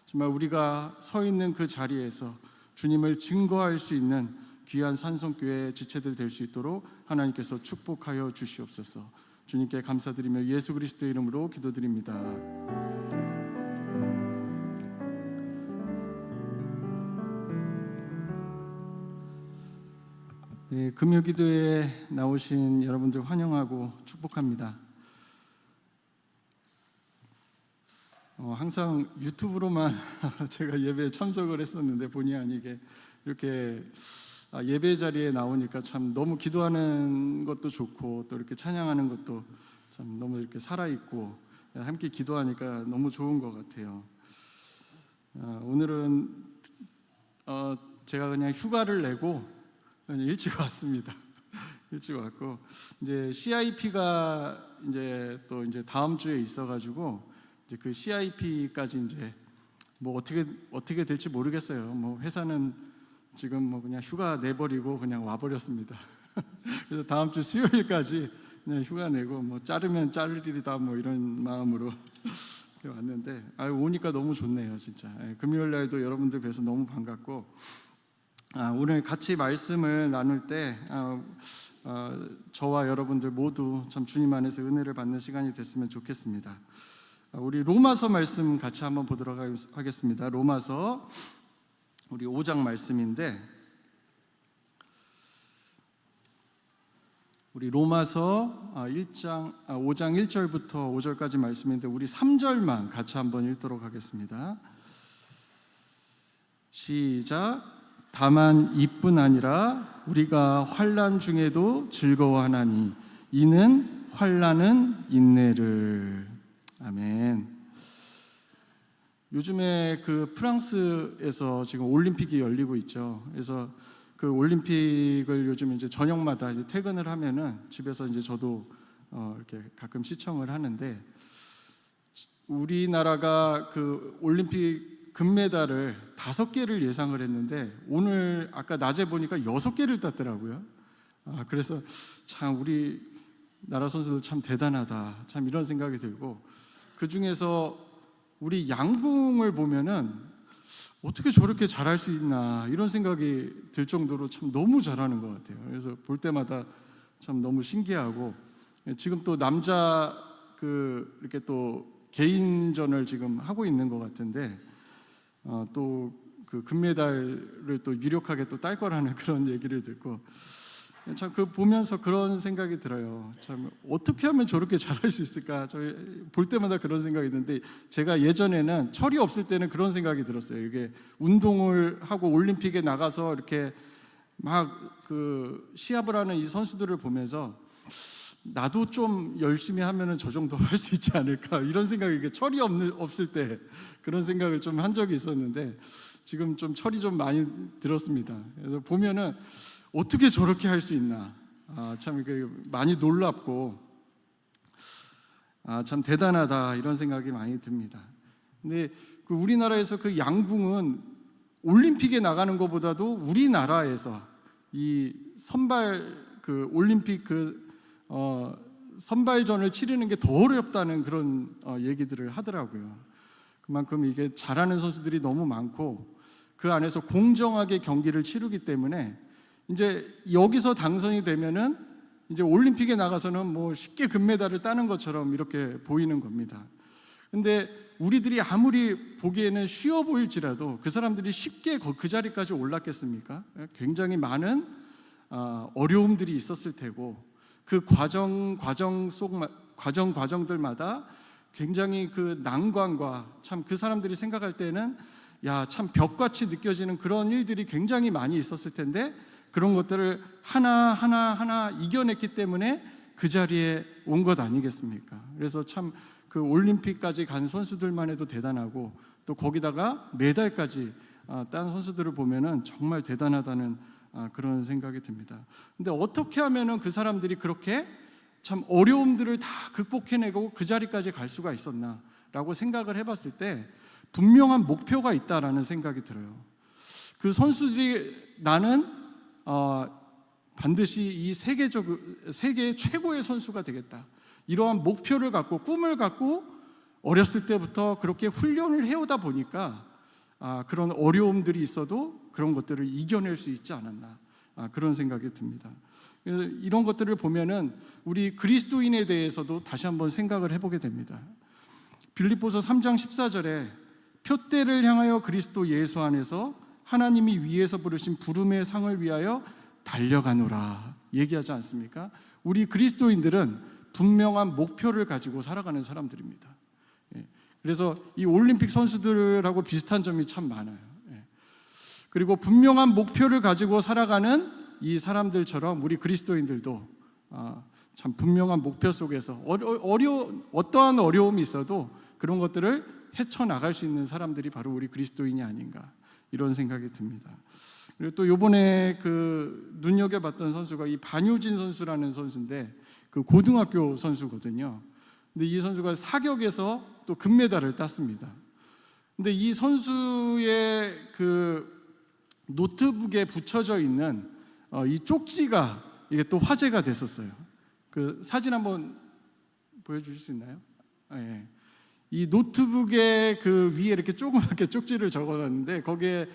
정말 우리가 서 있는 그 자리에서 주님을 증거할 수 있는 귀한 산성교회의 지체들 될 수 있도록 하나님께서 축복하여 주시옵소서. 주님께 감사드리며 예수 그리스도의 이름으로 기도드립니다. 네, 금요기도에 나오신 여러분들 환영하고 축복합니다. 항상 유튜브로만 제가 예배에 참석을 했었는데 본의 아니게 이렇게 예배 자리에 나오니까 참 너무 기도하는 것도 좋고 또 이렇게 찬양하는 것도 참 너무 이렇게 살아있고 함께 기도하니까 너무 좋은 것 같아요. 오늘은 제가 그냥 휴가를 내고 그냥 일찍 왔습니다. 일찍 왔고 이제 CIP가 이제 또 이제 다음 주에 있어가지고 이제 그 CIP까지 이제 뭐 어떻게 될지 모르겠어요. 뭐 회사는 지금 뭐 그냥 휴가 내버리고 그냥 와버렸습니다. 그래서 다음 주 수요일까지 그냥 휴가 내고 뭐 자르면 자를 일이다 뭐 이런 마음으로 왔는데 오니까 너무 좋네요, 진짜. 금요일 날도 여러분들 뵈서 너무 반갑고 오늘 같이 말씀을 나눌 때 저와 여러분들 모두 참 주님 안에서 은혜를 받는 시간이 됐으면 좋겠습니다. 우리 로마서 말씀 같이 한번 보도록 하겠습니다. 로마서 우리 5장 말씀인데 우리 로마서 5장 1절부터 5절까지 말씀인데 우리 3절만 같이 한번 읽도록 하겠습니다. 시작. 다만 이뿐 아니라 우리가 환난 중에도 즐거워하나니 이는 환난은 인내를. 아멘. 요즘에 그 프랑스에서 지금 올림픽이 열리고 있죠. 그래서 그 올림픽을 요즘 이제 저녁마다 이제 퇴근을 하면은 집에서 이제 저도 이렇게 가끔 시청을 하는데 우리나라가 그 올림픽 금메달을 5개를 예상을 했는데 오늘 아까 낮에 보니까 6개를 땄더라고요. 그래서 참 우리 나라 선수들 참 대단하다. 참 이런 생각이 들고 그 중에서 우리 양궁을 보면은 어떻게 저렇게 잘할 수 있나 이런 생각이 들 정도로 참 너무 잘하는 것 같아요. 그래서 볼 때마다 참 너무 신기하고 지금 또 남자 이렇게 또 개인전을 지금 하고 있는 것 같은데 또 그 금메달을 또 유력하게 또 딸 거라는 그런 얘기를 듣고 참 그 보면서 그런 생각이 들어요. 참 어떻게 하면 저렇게 잘할 수 있을까? 저희 볼 때마다 그런 생각이 드는데 제가 예전에는 철이 없을 때는 그런 생각이 들었어요. 이게 운동을 하고 올림픽에 나가서 이렇게 막 그 시합을 하는 이 선수들을 보면서 나도 좀 열심히 하면은 저 정도 할 수 있지 않을까 이런 생각이 이게 철이 없을 때 그런 생각을 좀 한 적이 있었는데 지금 좀 철이 좀 많이 들었습니다. 그래서 보면은 어떻게 저렇게 할 수 있나 참 이게 많이 놀랍고 참 대단하다 이런 생각이 많이 듭니다. 근데 그 우리나라에서 그 양궁은 올림픽에 나가는 것보다도 우리나라에서 이 선발 그 올림픽 선발전을 치르는 게 더 어렵다는 그런 얘기들을 하더라고요. 그만큼 이게 잘하는 선수들이 너무 많고 그 안에서 공정하게 경기를 치르기 때문에 이제 여기서 당선이 되면은 이제 올림픽에 나가서는 뭐 쉽게 금메달을 따는 것처럼 이렇게 보이는 겁니다. 근데 우리들이 아무리 보기에는 쉬워 보일지라도 그 사람들이 쉽게 그 자리까지 올랐겠습니까? 굉장히 많은 어려움들이 있었을 테고 그 과정들마다 굉장히 그 난관과 참 그 사람들이 생각할 때는 참 벽같이 느껴지는 그런 일들이 굉장히 많이 있었을 텐데 그런 것들을 하나 이겨냈기 때문에 그 자리에 온 것 아니겠습니까? 그래서 참 그 올림픽까지 간 선수들만 해도 대단하고 또 거기다가 메달까지 딴 선수들을 보면은 정말 대단하다는 그런 생각이 듭니다. 근데 어떻게 하면은 그 사람들이 그렇게 참 어려움들을 다 극복해내고 그 자리까지 갈 수가 있었나라고 생각을 해봤을 때 분명한 목표가 있다라는 생각이 들어요. 그 선수들이 나는 반드시 이 세계 최고의 선수가 되겠다. 이러한 목표를 갖고 꿈을 갖고 어렸을 때부터 그렇게 훈련을 해오다 보니까 그런 어려움들이 있어도 그런 것들을 이겨낼 수 있지 않았나 그런 생각이 듭니다. 이런 것들을 보면은 우리 그리스도인에 대해서도 다시 한번 생각을 해보게 됩니다. 빌립보서 3장 14절에 표대를 향하여 그리스도 예수 안에서 하나님이 위에서 부르신 부름의 상을 위하여 달려가노라 얘기하지 않습니까? 우리 그리스도인들은 분명한 목표를 가지고 살아가는 사람들입니다. 그래서 이 올림픽 선수들하고 비슷한 점이 참 많아요. 그리고 분명한 목표를 가지고 살아가는 이 사람들처럼 우리 그리스도인들도 참 분명한 목표 속에서 어떠한 어려움이 있어도 그런 것들을 헤쳐나갈 수 있는 사람들이 바로 우리 그리스도인이 아닌가, 이런 생각이 듭니다. 그리고 또 요번에 그 눈여겨봤던 선수가 이 반효진 선수라는 선수인데, 그 고등학교 선수거든요. 근데 이 선수가 사격에서 또 금메달을 땄습니다. 근데 이 선수의 그 노트북에 붙여져 있는 이 쪽지가 이게 또 화제가 됐었어요. 그 사진 한번 보여주실 수 있나요? 예. 이 노트북에 그 위에 이렇게 조그맣게 쪽지를 적어놨는데 거기에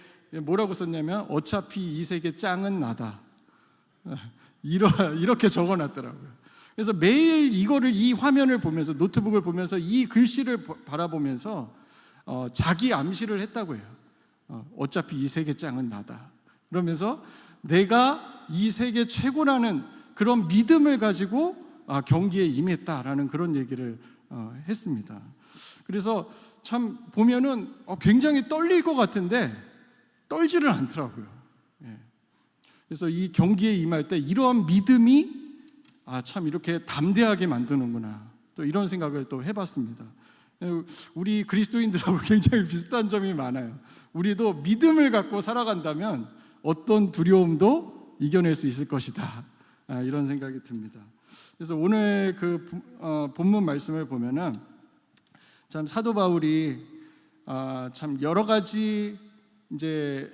뭐라고 썼냐면 어차피 이 세계 짱은 나다. 이렇게 적어놨더라고요. 그래서 매일 이 화면을 보면서, 노트북을 보면서 이 글씨를 바라보면서 자기 암시를 했다고 해요. 어차피 이 세계 짱은 나다. 그러면서 내가 이 세계 최고라는 그런 믿음을 가지고 경기에 임했다라는 그런 얘기를 했습니다. 그래서 참 보면은 굉장히 떨릴 것 같은데 떨지를 않더라고요. 그래서 이 경기에 임할 때 이러한 믿음이 참 이렇게 담대하게 만드는구나, 또 이런 생각을 또 해봤습니다. 우리 그리스도인들하고 굉장히 비슷한 점이 많아요. 우리도 믿음을 갖고 살아간다면 어떤 두려움도 이겨낼 수 있을 것이다, 이런 생각이 듭니다. 그래서 오늘 그 본문 말씀을 보면은 참 사도 바울이 참 여러 가지 이제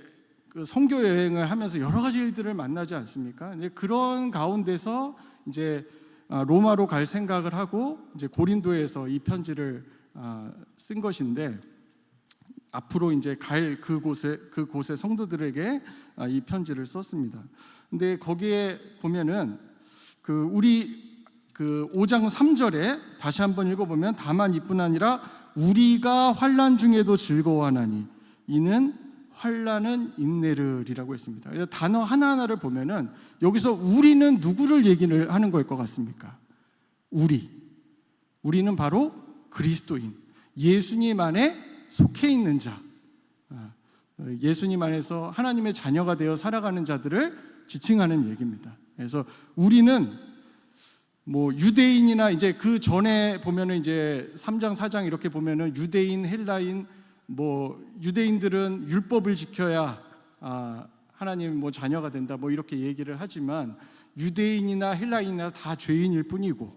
그 선교 여행을 하면서 여러 가지 일들을 만나지 않습니까? 이제 그런 가운데서 이제 로마로 갈 생각을 하고 이제 고린도에서 이 편지를 쓴 것인데, 앞으로 이제 갈 그곳의 성도들에게 이 편지를 썼습니다. 근데 거기에 보면은 우리 5장 3절에 다시 한번 읽어보면, 다만 이뿐 아니라 우리가 환난 중에도 즐거워하나니 이는 환난은 인내를이라고 했습니다. 단어 하나하나를 보면은 여기서 우리는 누구를 얘기를 하는 걸 것 같습니까? 우리는 바로 그리스도인, 예수님 안에 속해 있는 자, 예수님 안에서 하나님의 자녀가 되어 살아가는 자들을 지칭하는 얘기입니다. 그래서 우리는 뭐 유대인이나 이제 그 전에 보면은 이제 3장 4장 이렇게 보면은 유대인, 헬라인, 뭐 유대인들은 율법을 지켜야 하나님 뭐 자녀가 된다, 뭐 이렇게 얘기를 하지만 유대인이나 헬라인이나 다 죄인일 뿐이고,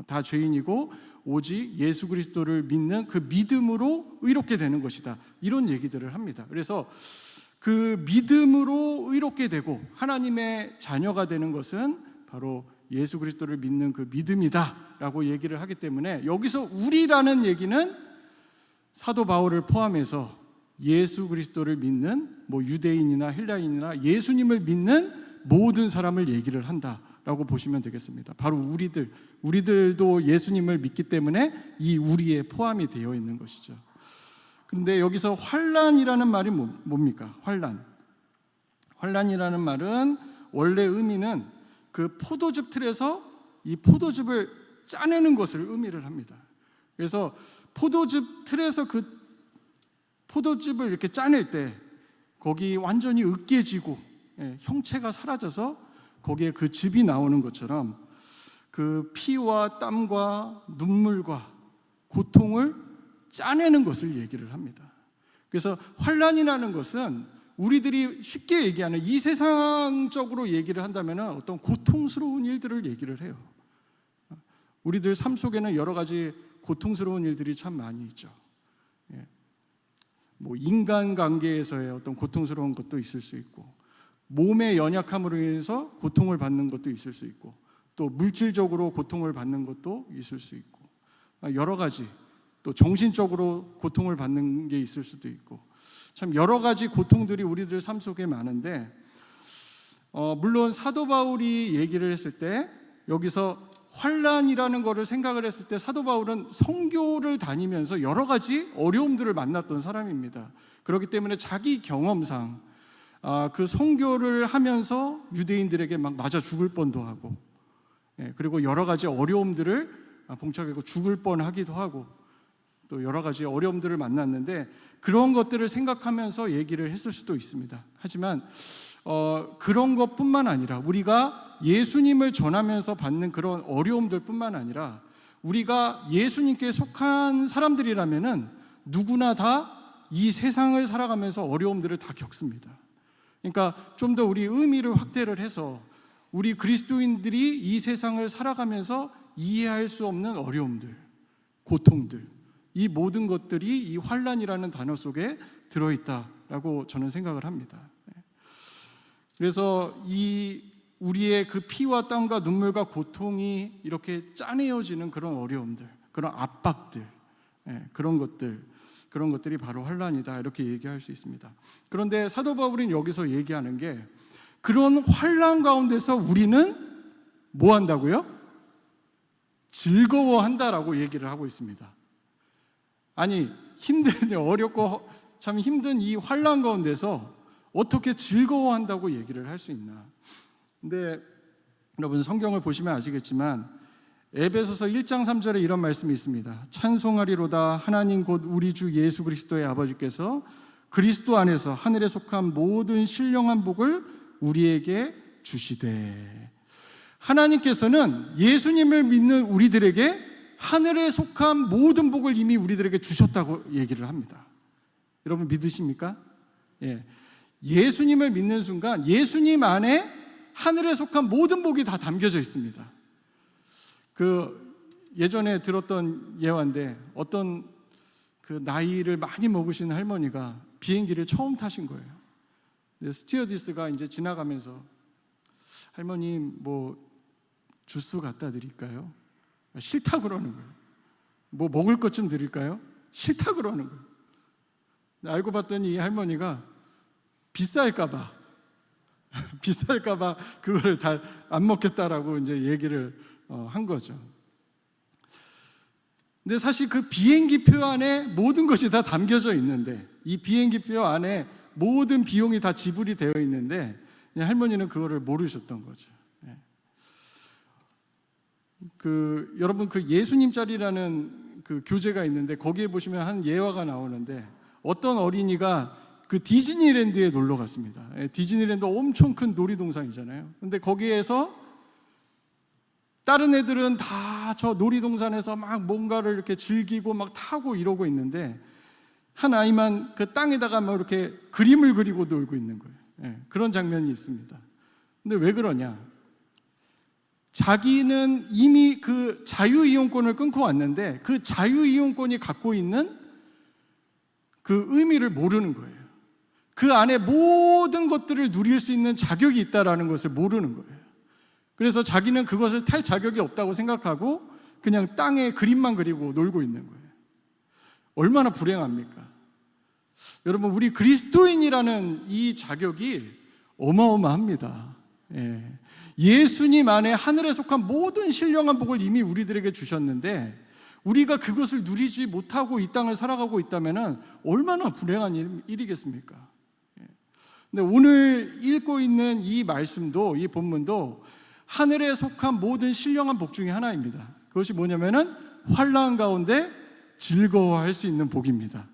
다 죄인이고 오직 예수 그리스도를 믿는 그 믿음으로 의롭게 되는 것이다, 이런 얘기들을 합니다. 그래서 그 믿음으로 의롭게 되고 하나님의 자녀가 되는 것은 바로 예수 그리스도를 믿는 그 믿음이다라고 얘기를 하기 때문에, 여기서 우리라는 얘기는 사도 바울을 포함해서 예수 그리스도를 믿는 뭐 유대인이나 헬라인이나 예수님을 믿는 모든 사람을 얘기를 한다라고 보시면 되겠습니다. 바로 우리들도 예수님을 믿기 때문에 이 우리에 포함이 되어 있는 것이죠. 그런데 여기서 환난이라는 말이 뭡니까? 환난이라는 말은 원래 의미는 그 포도즙 틀에서 이 포도즙을 짜내는 것을 의미를 합니다. 그래서 포도즙 틀에서 그 포도즙을 이렇게 짜낼 때 거기 완전히 으깨지고 형체가 사라져서 거기에 그 즙이 나오는 것처럼 그 피와 땀과 눈물과 고통을 짜내는 것을 얘기를 합니다. 그래서 환난이라는 것은 우리들이 쉽게 얘기하는, 이 세상적으로 얘기를 한다면 어떤 고통스러운 일들을 얘기를 해요. 우리들 삶 속에는 여러 가지 고통스러운 일들이 참 많이 있죠. 뭐 인간관계에서의 어떤 고통스러운 것도 있을 수 있고, 몸의 연약함으로 인해서 고통을 받는 것도 있을 수 있고, 또 물질적으로 고통을 받는 것도 있을 수 있고, 여러 가지, 또 정신적으로 고통을 받는 게 있을 수도 있고, 참 여러 가지 고통들이 우리들 삶 속에 많은데, 물론 사도 바울이 얘기를 했을 때 여기서 환난이라는 거를 생각을 했을 때 사도 바울은 선교를 다니면서 여러 가지 어려움들을 만났던 사람입니다. 그렇기 때문에 자기 경험상 그 선교를 하면서 유대인들에게 막 맞아 죽을 뻔도 하고, 그리고 여러 가지 어려움들을 봉착하고 죽을 뻔하기도 하고, 또 여러 가지 어려움들을 만났는데 그런 것들을 생각하면서 얘기를 했을 수도 있습니다. 하지만 그런 것뿐만 아니라 우리가 예수님을 전하면서 받는 그런 어려움들뿐만 아니라 우리가 예수님께 속한 사람들이라면은 누구나 다 이 세상을 살아가면서 어려움들을 다 겪습니다. 그러니까 좀 더 우리 의미를 확대를 해서 우리 그리스도인들이 이 세상을 살아가면서 이해할 수 없는 어려움들, 고통들, 이 모든 것들이 이 환난이라는 단어 속에 들어있다라고 저는 생각을 합니다. 그래서 이 우리의 그 피와 땀과 눈물과 고통이 이렇게 짜내어지는 그런 어려움들, 그런 압박들, 그런 것들이 바로 환난이다 이렇게 얘기할 수 있습니다. 그런데 사도 바울은 여기서 얘기하는 게 그런 환난 가운데서 우리는 뭐 한다고요? 즐거워한다라고 얘기를 하고 있습니다. 아니 어렵고 참 힘든 이 환난 가운데서 어떻게 즐거워한다고 얘기를 할 수 있나? 근데 여러분 성경을 보시면 아시겠지만 에베소서 1장 3절에 이런 말씀이 있습니다. 찬송하리로다 하나님 곧 우리 주 예수 그리스도의 아버지께서 그리스도 안에서 하늘에 속한 모든 신령한 복을 우리에게 주시되. 하나님께서는 예수님을 믿는 우리들에게 하늘에 속한 모든 복을 이미 우리들에게 주셨다고 얘기를 합니다. 여러분 믿으십니까? 예수님을 믿는 순간 예수님 안에 하늘에 속한 모든 복이 다 담겨져 있습니다. 예전에 들었던 예화인데 어떤 그 나이를 많이 먹으신 할머니가 비행기를 처음 타신 거예요. 스튜어디스가 이제 지나가면서 할머님 뭐 주스 갖다 드릴까요? 싫다 그러는 거예요. 뭐 먹을 것 좀 드릴까요? 싫다 그러는 거예요. 알고 봤더니 이 할머니가 비쌀까봐 그거를 다 안 먹겠다라고 이제 얘기를 한 거죠. 근데 사실 그 비행기표 안에 모든 것이 다 담겨져 있는데 이 비행기표 안에 모든 비용이 다 지불이 되어 있는데 할머니는 그거를 모르셨던 거죠. 여러분 그 예수님짜리라는 그 교재가 있는데 거기에 보시면 한 예화가 나오는데 어떤 어린이가 그 디즈니랜드에 놀러 갔습니다. 디즈니랜드 엄청 큰 놀이동산이잖아요. 근데 거기에서 다른 애들은 다 저 놀이동산에서 막 뭔가를 이렇게 즐기고 막 타고 이러고 있는데 한 아이만 그 땅에다가 막 이렇게 그림을 그리고 놀고 있는 거예요. 그런 장면이 있습니다. 근데 왜 그러냐? 자기는 이미 그 자유이용권을 끊고 왔는데 그 자유이용권이 갖고 있는 그 의미를 모르는 거예요. 그 안에 모든 것들을 누릴 수 있는 자격이 있다라는 것을 모르는 거예요. 그래서 자기는 그것을 탈 자격이 없다고 생각하고 그냥 땅에 그림만 그리고 놀고 있는 거예요. 얼마나 불행합니까? 여러분 우리 그리스도인이라는 이 자격이 어마어마합니다. 예수님 안에 하늘에 속한 모든 신령한 복을 이미 우리들에게 주셨는데 우리가 그것을 누리지 못하고 이 땅을 살아가고 있다면 얼마나 불행한 일이겠습니까? 근데 오늘 읽고 있는 이 말씀도 이 본문도 하늘에 속한 모든 신령한 복 중에 하나입니다. 그것이 뭐냐면은 환난 가운데 즐거워할 수 있는 복입니다.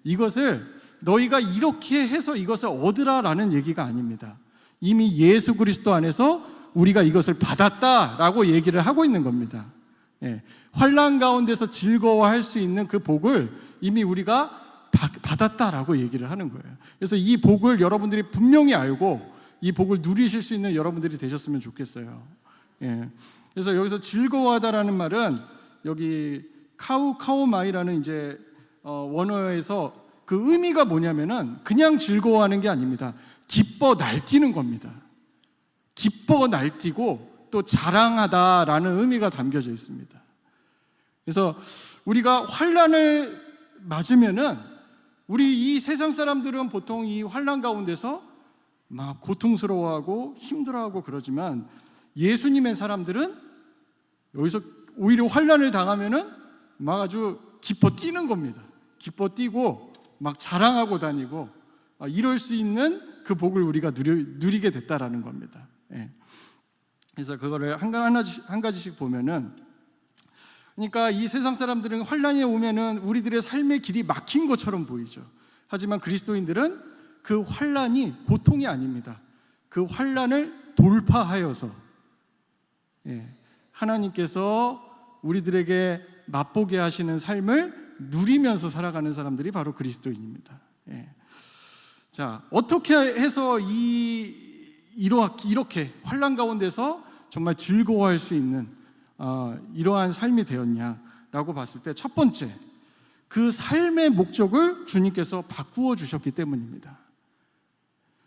이것을 너희가 이렇게 해서 이것을 얻으라라는 얘기가 아닙니다. 이미 예수 그리스도 안에서 우리가 이것을 받았다라고 얘기를 하고 있는 겁니다. 환난 가운데서 즐거워할 수 있는 그 복을 이미 우리가 받았다라고 얘기를 하는 거예요. 그래서 이 복을 여러분들이 분명히 알고 이 복을 누리실 수 있는 여러분들이 되셨으면 좋겠어요. 그래서 여기서 즐거워하다라는 말은 여기 카우마이라는 이제 원어에서 그 의미가 뭐냐면은 그냥 즐거워하는 게 아닙니다. 기뻐 날뛰는 겁니다. 기뻐 날뛰고 또 자랑하다라는 의미가 담겨져 있습니다. 그래서 우리가 환난을 맞으면은 우리 이 세상 사람들은 보통 이 환난 가운데서 막 고통스러워하고 힘들어하고 그러지만 예수님의 사람들은 여기서 오히려 환난을 당하면은 막 아주 기뻐 뛰는 겁니다. 기뻐 뛰고 막 자랑하고 다니고 이럴 수 있는 그 복을 우리가 누리게 됐다라는 겁니다. 그래서 그거를 한 가지씩 보면은 그러니까 이 세상 사람들은 환란이 오면은 우리들의 삶의 길이 막힌 것처럼 보이죠. 하지만 그리스도인들은 그 환란이 고통이 아닙니다. 그 환란을 돌파하여서 하나님께서 우리들에게 맛보게 하시는 삶을 누리면서 살아가는 사람들이 바로 그리스도인입니다. 자, 어떻게 해서 이렇게 환란 가운데서 정말 즐거워할 수 있는 이러한 삶이 되었냐라고 봤을 때 첫 번째, 그 삶의 목적을 주님께서 바꾸어 주셨기 때문입니다.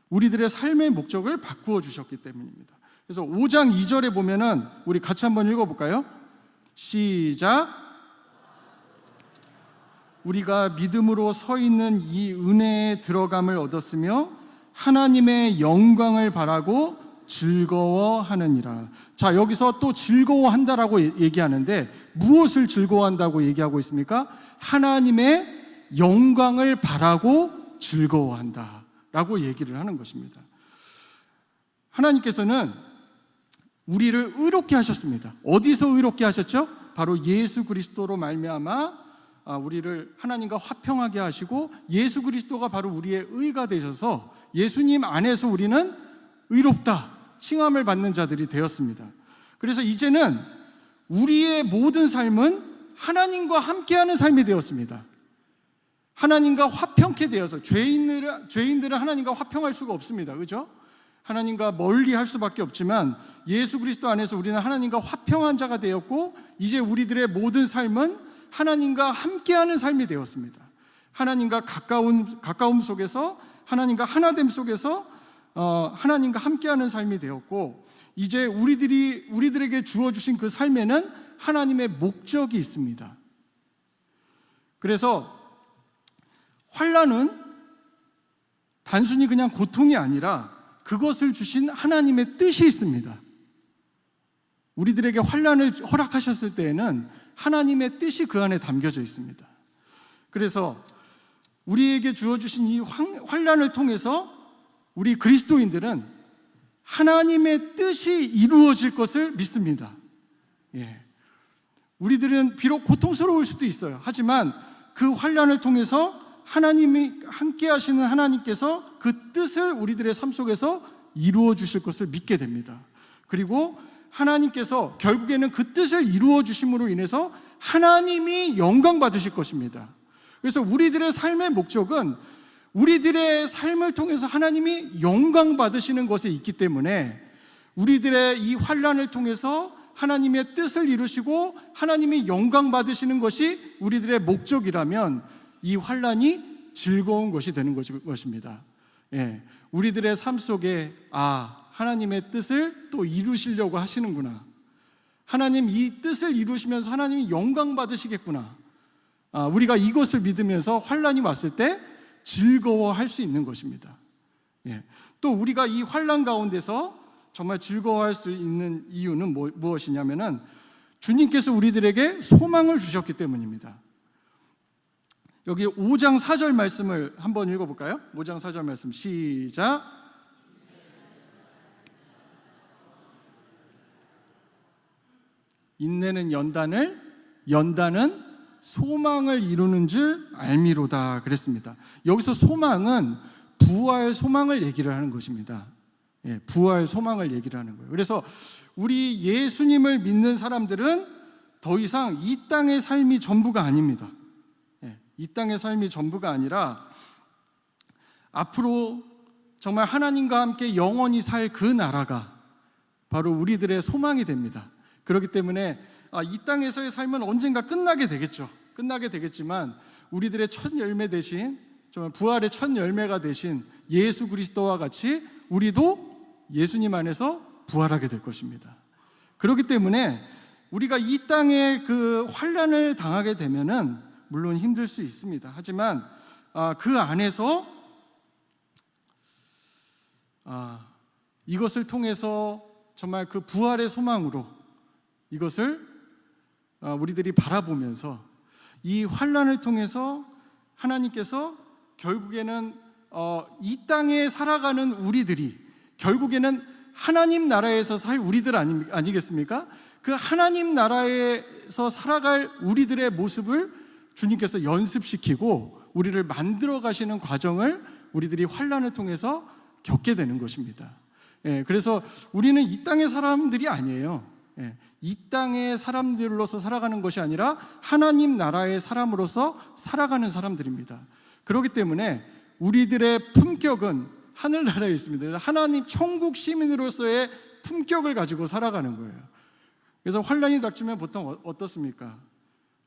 우리들의 삶의 목적을 바꾸어 주셨기 때문입니다. 그래서 5장 2절에 보면은 우리 같이 한번 읽어볼까요? 시작. 우리가 믿음으로 서 있는 이 은혜에 들어감을 얻었으며 하나님의 영광을 바라고 즐거워하느니라. 자, 여기서 또 즐거워한다라고 얘기하는데 무엇을 즐거워한다고 얘기하고 있습니까? 하나님의 영광을 바라고 즐거워한다라고 얘기를 하는 것입니다. 하나님께서는 우리를 의롭게 하셨습니다. 어디서 의롭게 하셨죠? 바로 예수 그리스도로 말미암아 우리를 하나님과 화평하게 하시고 예수 그리스도가 바로 우리의 의가 되셔서 예수님 안에서 우리는 의롭다 칭함을 받는 자들이 되었습니다. 그래서 이제는 우리의 모든 삶은 하나님과 함께하는 삶이 되었습니다. 하나님과 화평케 되어서 죄인들은 하나님과 화평할 수가 없습니다. 그렇죠? 하나님과 멀리 할 수밖에 없지만 예수 그리스도 안에서 우리는 하나님과 화평한 자가 되었고 이제 우리들의 모든 삶은 하나님과 함께하는 삶이 되었습니다. 하나님과 가까움 속에서 하나님과 하나됨 속에서 하나님과 함께하는 삶이 되었고 이제 우리들에게 주어주신 그 삶에는 하나님의 목적이 있습니다. 그래서 환난은 단순히 그냥 고통이 아니라 그것을 주신 하나님의 뜻이 있습니다. 우리들에게 환난을 허락하셨을 때에는 하나님의 뜻이 그 안에 담겨져 있습니다. 그래서 우리에게 주어주신 이 환난을 통해서 우리 그리스도인들은 하나님의 뜻이 이루어질 것을 믿습니다. 우리들은 비록 고통스러울 수도 있어요. 하지만 그 환난을 통해서 하나님이 함께 하시는 하나님께서 그 뜻을 우리들의 삶 속에서 이루어 주실 것을 믿게 됩니다. 그리고 하나님께서 결국에는 그 뜻을 이루어 주심으로 인해서 하나님이 영광 받으실 것입니다. 그래서 우리들의 삶의 목적은 우리들의 삶을 통해서 하나님이 영광 받으시는 것에 있기 때문에 우리들의 이 환난을 통해서 하나님의 뜻을 이루시고 하나님이 영광 받으시는 것이 우리들의 목적이라면 이 환난이 즐거운 것이 되는 것입니다. 우리들의 삶 속에 하나님의 뜻을 또 이루시려고 하시는구나. 하나님 이 뜻을 이루시면서 하나님이 영광 받으시겠구나. 우리가 이것을 믿으면서 환난이 왔을 때 즐거워할 수 있는 것입니다. 또 우리가 이 환난 가운데서 정말 즐거워할 수 있는 이유는 무엇이냐면은 주님께서 우리들에게 소망을 주셨기 때문입니다. 여기 5장 4절 말씀을 한번 읽어볼까요? 5장 4절 말씀 시작. 인내는 연단은 소망을 이루는 줄 알미로다 그랬습니다. 여기서 소망은 부활 소망을 얘기를 하는 것입니다. 부활 소망을 얘기를 하는 거예요. 그래서 우리 예수님을 믿는 사람들은 더 이상 이 땅의 삶이 전부가 아닙니다. 이 땅의 삶이 전부가 아니라 앞으로 정말 하나님과 함께 영원히 살 그 나라가 바로 우리들의 소망이 됩니다. 그렇기 때문에 이 땅에서의 삶은 언젠가 끝나게 되겠죠. 끝나게 되겠지만 우리들의 첫 열매 대신 정말 부활의 첫 열매가 되신 예수 그리스도와 같이 우리도 예수님 안에서 부활하게 될 것입니다. 그렇기 때문에 우리가 이 땅에 그 환난을 당하게 되면은 물론 힘들 수 있습니다. 하지만 그 안에서 이것을 통해서 정말 그 부활의 소망으로 이것을 우리들이 바라보면서 이 환난을 통해서 하나님께서 결국에는 이 땅에 살아가는 우리들이 결국에는 하나님 나라에서 살 우리들 아니겠습니까? 그 하나님 나라에서 살아갈 우리들의 모습을 주님께서 연습시키고 우리를 만들어 가시는 과정을 우리들이 환난을 통해서 겪게 되는 것입니다. 그래서 우리는 이 땅의 사람들이 아니에요. 이 땅의 사람들로서 살아가는 것이 아니라 하나님 나라의 사람으로서 살아가는 사람들입니다. 그렇기 때문에 우리들의 품격은 하늘나라에 있습니다. 하나님 천국 시민으로서의 품격을 가지고 살아가는 거예요. 그래서 환난이 닥치면 보통 어떻습니까?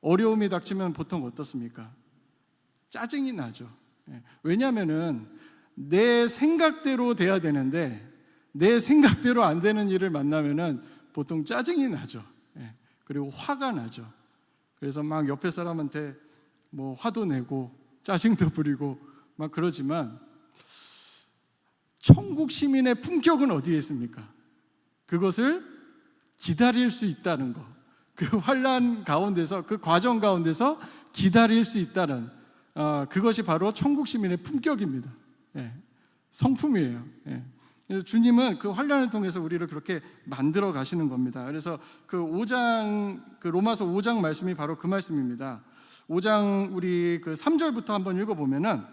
어려움이 닥치면 보통 어떻습니까? 짜증이 나죠. 왜냐하면은 내 생각대로 돼야 되는데 내 생각대로 안 되는 일을 만나면은 보통 짜증이 나죠. 그리고 화가 나죠. 그래서 막 옆에 사람한테 뭐 화도 내고 짜증도 부리고 막 그러지만 천국 시민의 품격은 어디에 있습니까? 그것을 기다릴 수 있다는 거. 그 환난 가운데서, 그 과정 가운데서 기다릴 수 있다는 그것이 바로 천국 시민의 품격입니다. 성품이에요. 그래서 주님은 그 환난을 통해서 우리를 그렇게 만들어 가시는 겁니다. 그래서 그 5장, 그 로마서 5장 말씀이 바로 그 말씀입니다. 5장 우리 그 3절부터 한번 읽어보면은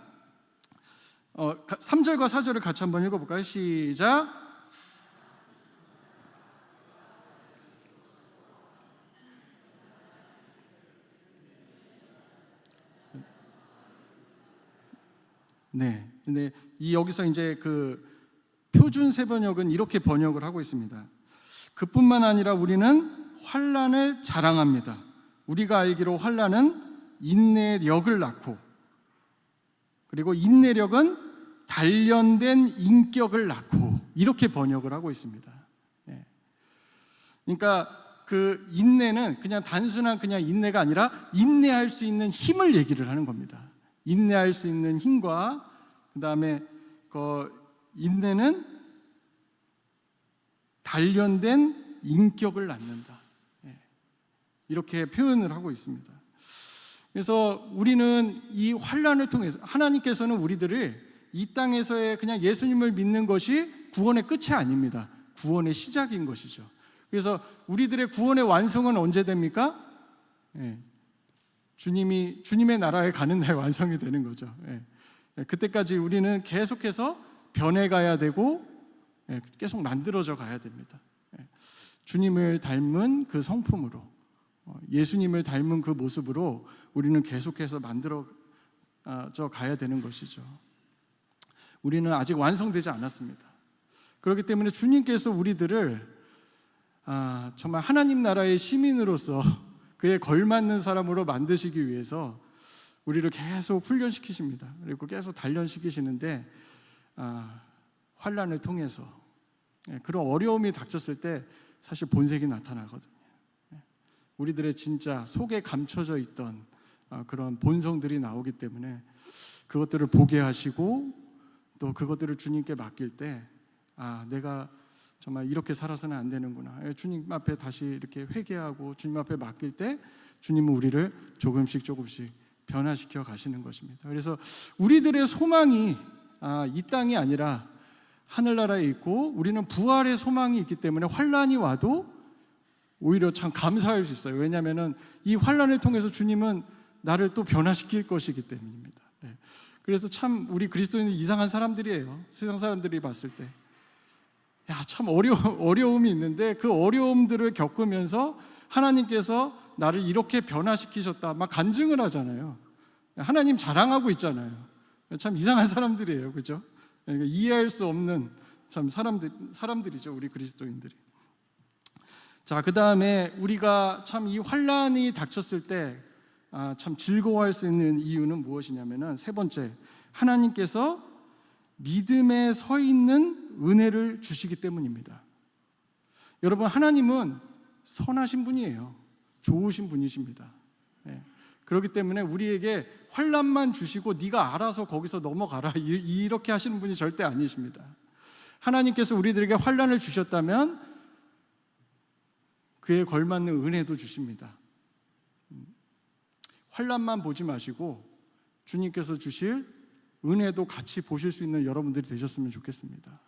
3절과 4절을 같이 한번 읽어볼까요? 시작. 네. 근데 여기서 이제 그 표준 세번역은 이렇게 번역을 하고 있습니다. 그뿐만 아니라 우리는 환난을 자랑합니다. 우리가 알기로 환난은 인내력을 낳고, 그리고 인내력은 단련된 인격을 낳고, 이렇게 번역을 하고 있습니다. 그러니까 그 인내는 그냥 단순한 그냥 인내가 아니라 인내할 수 있는 힘을 얘기를 하는 겁니다. 인내할 수 있는 힘과 그 다음에 그 인내는 단련된 인격을 낳는다. 이렇게 표현을 하고 있습니다. 그래서 우리는 이 환난을 통해서 하나님께서는 우리들을 이 땅에서의 그냥 예수님을 믿는 것이 구원의 끝이 아닙니다. 구원의 시작인 것이죠. 그래서 우리들의 구원의 완성은 언제 됩니까? 주님의 나라에 가는 날 완성이 되는 거죠. 그때까지 우리는 계속해서 변해가야 되고 계속 만들어져 가야 됩니다. 주님을 닮은 그 성품으로, 예수님을 닮은 그 모습으로 우리는 계속해서 만들어져 가야 되는 것이죠. 우리는 아직 완성되지 않았습니다. 그렇기 때문에 주님께서 우리들을 정말 하나님 나라의 시민으로서 그에 걸맞는 사람으로 만드시기 위해서 우리를 계속 훈련시키십니다. 그리고 계속 단련시키시는데 환난을 통해서 그런 어려움이 닥쳤을 때 사실 본색이 나타나거든요. 우리들의 진짜 속에 감춰져 있던 그런 본성들이 나오기 때문에 그것들을 보게 하시고 또 그것들을 주님께 맡길 때 내가 정말 이렇게 살아서는 안 되는구나. 주님 앞에 다시 이렇게 회개하고 주님 앞에 맡길 때 주님은 우리를 조금씩 변화시켜 가시는 것입니다. 그래서 우리들의 소망이 이 땅이 아니라 하늘나라에 있고 우리는 부활의 소망이 있기 때문에 환난이 와도 오히려 참 감사할 수 있어요. 왜냐하면 이 환난을 통해서 주님은 나를 또 변화시킬 것이기 때문입니다. 그래서 참 우리 그리스도인은 이상한 사람들이에요. 세상 사람들이 봤을 때 참 어려움이 있는데 그 어려움들을 겪으면서 하나님께서 나를 이렇게 변화시키셨다 막 간증을 하잖아요. 하나님 자랑하고 있잖아요. 참 이상한 사람들이에요. 그죠? 그러니까 이해할 수 없는 참 사람들이죠. 우리 그리스도인들이. 자, 그 다음에 우리가 참 이 환난이 닥쳤을 때 참 즐거워할 수 있는 이유는 무엇이냐면은 세 번째, 하나님께서 믿음에 서 있는 은혜를 주시기 때문입니다. 여러분, 하나님은 선하신 분이에요. 좋으신 분이십니다. 그렇기 때문에 우리에게 환난만 주시고 네가 알아서 거기서 넘어가라 이렇게 하시는 분이 절대 아니십니다. 하나님께서 우리들에게 환난을 주셨다면 그에 걸맞는 은혜도 주십니다. 환난만 보지 마시고 주님께서 주실 은혜도 같이 보실 수 있는 여러분들이 되셨으면 좋겠습니다.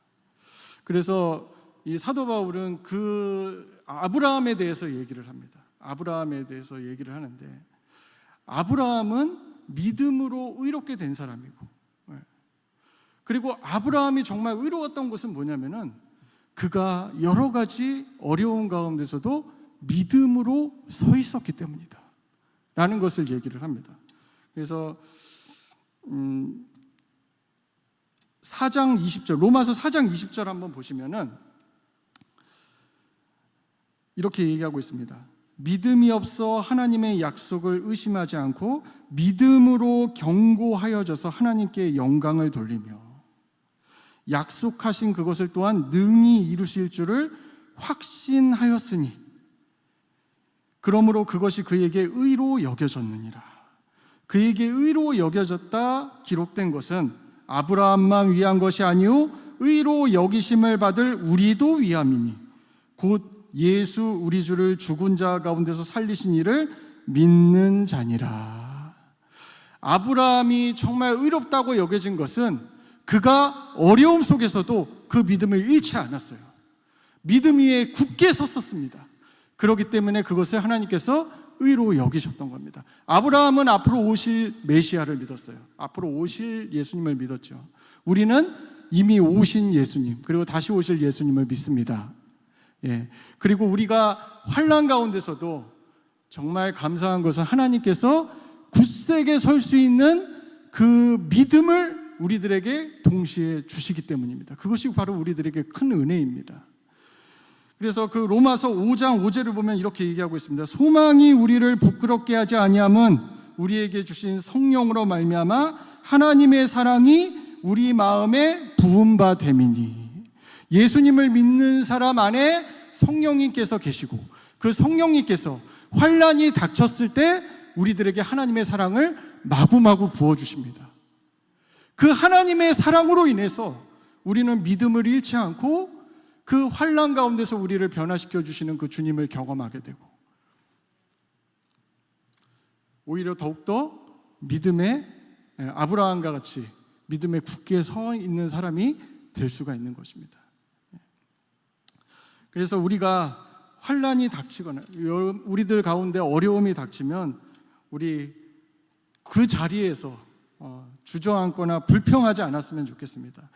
그래서 이 사도 바울은 그 아브라함에 대해서 얘기를 합니다. 아브라함에 대해서 얘기를 하는데, 아브라함은 믿음으로 의롭게 된 사람이고, 그리고 아브라함이 정말 의로웠던 것은 뭐냐면은 그가 여러 가지 어려운 가운데서도 믿음으로 서 있었기 때문이다 라는 것을 얘기를 합니다. 그래서 4장 20절, 로마서 4장 20절 한번 보시면은 이렇게 얘기하고 있습니다. 믿음이 없어 하나님의 약속을 의심하지 않고 믿음으로 견고하여져서 하나님께 영광을 돌리며 약속하신 그것을 또한 능히 이루실 줄을 확신하였으니 그러므로 그것이 그에게 의로 여겨졌느니라. 그에게 의로 여겨졌다 기록된 것은 아브라함만 위한 것이 아니요 의로 여기심을 받을 우리도 위함이니 곧 예수 우리 주를 죽은 자 가운데서 살리신 이를 믿는 자니라. 아브라함이 정말 의롭다고 여겨진 것은 그가 어려움 속에서도 그 믿음을 잃지 않았어요. 믿음 위에 굳게 섰었습니다. 그렇기 때문에 그것을 하나님께서 의로 여기셨던 겁니다. 아브라함은 앞으로 오실 메시아를 믿었어요. 앞으로 오실 예수님을 믿었죠. 우리는 이미 오신 예수님, 그리고 다시 오실 예수님을 믿습니다. 예. 그리고 우리가 환난 가운데서도 정말 감사한 것은 하나님께서 굳세게 설 수 있는 그 믿음을 우리들에게 동시에 주시기 때문입니다. 그것이 바로 우리들에게 큰 은혜입니다. 그래서 그 로마서 5장 5절을 보면 이렇게 얘기하고 있습니다. 소망이 우리를 부끄럽게 하지 아니함은 우리에게 주신 성령으로 말미암아 하나님의 사랑이 우리 마음에 부은 바 됨이니. 예수님을 믿는 사람 안에 성령님께서 계시고 그 성령님께서 환난이 닥쳤을 때 우리들에게 하나님의 사랑을 마구마구 부어주십니다. 그 하나님의 사랑으로 인해서 우리는 믿음을 잃지 않고 그 환난 가운데서 우리를 변화시켜 주시는 그 주님을 경험하게 되고 오히려 더욱더 믿음의 아브라함과 같이 믿음에 굳게 서 있는 사람이 될 수가 있는 것입니다. 그래서 우리가 환난이 닥치거나 우리들 가운데 어려움이 닥치면 우리 그 자리에서 주저앉거나 불평하지 않았으면 좋겠습니다.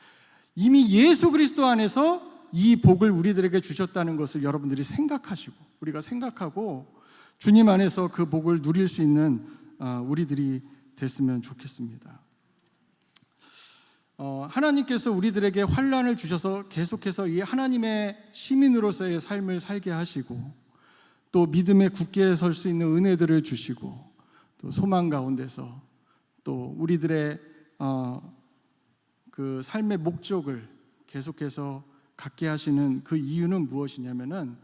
이미 예수 그리스도 안에서 이 복을 우리들에게 주셨다는 것을 여러분들이 생각하시고 우리가 생각하고 주님 안에서 그 복을 누릴 수 있는 우리들이 됐으면 좋겠습니다. 하나님께서 우리들에게 환난을 주셔서 계속해서 이 하나님의 시민으로서의 삶을 살게 하시고 또 믿음에 굳게 설 수 있는 은혜들을 주시고 또 소망 가운데서 또 우리들의 그 삶의 목적을 계속해서 갖게 하시는 그 이유는 무엇이냐면은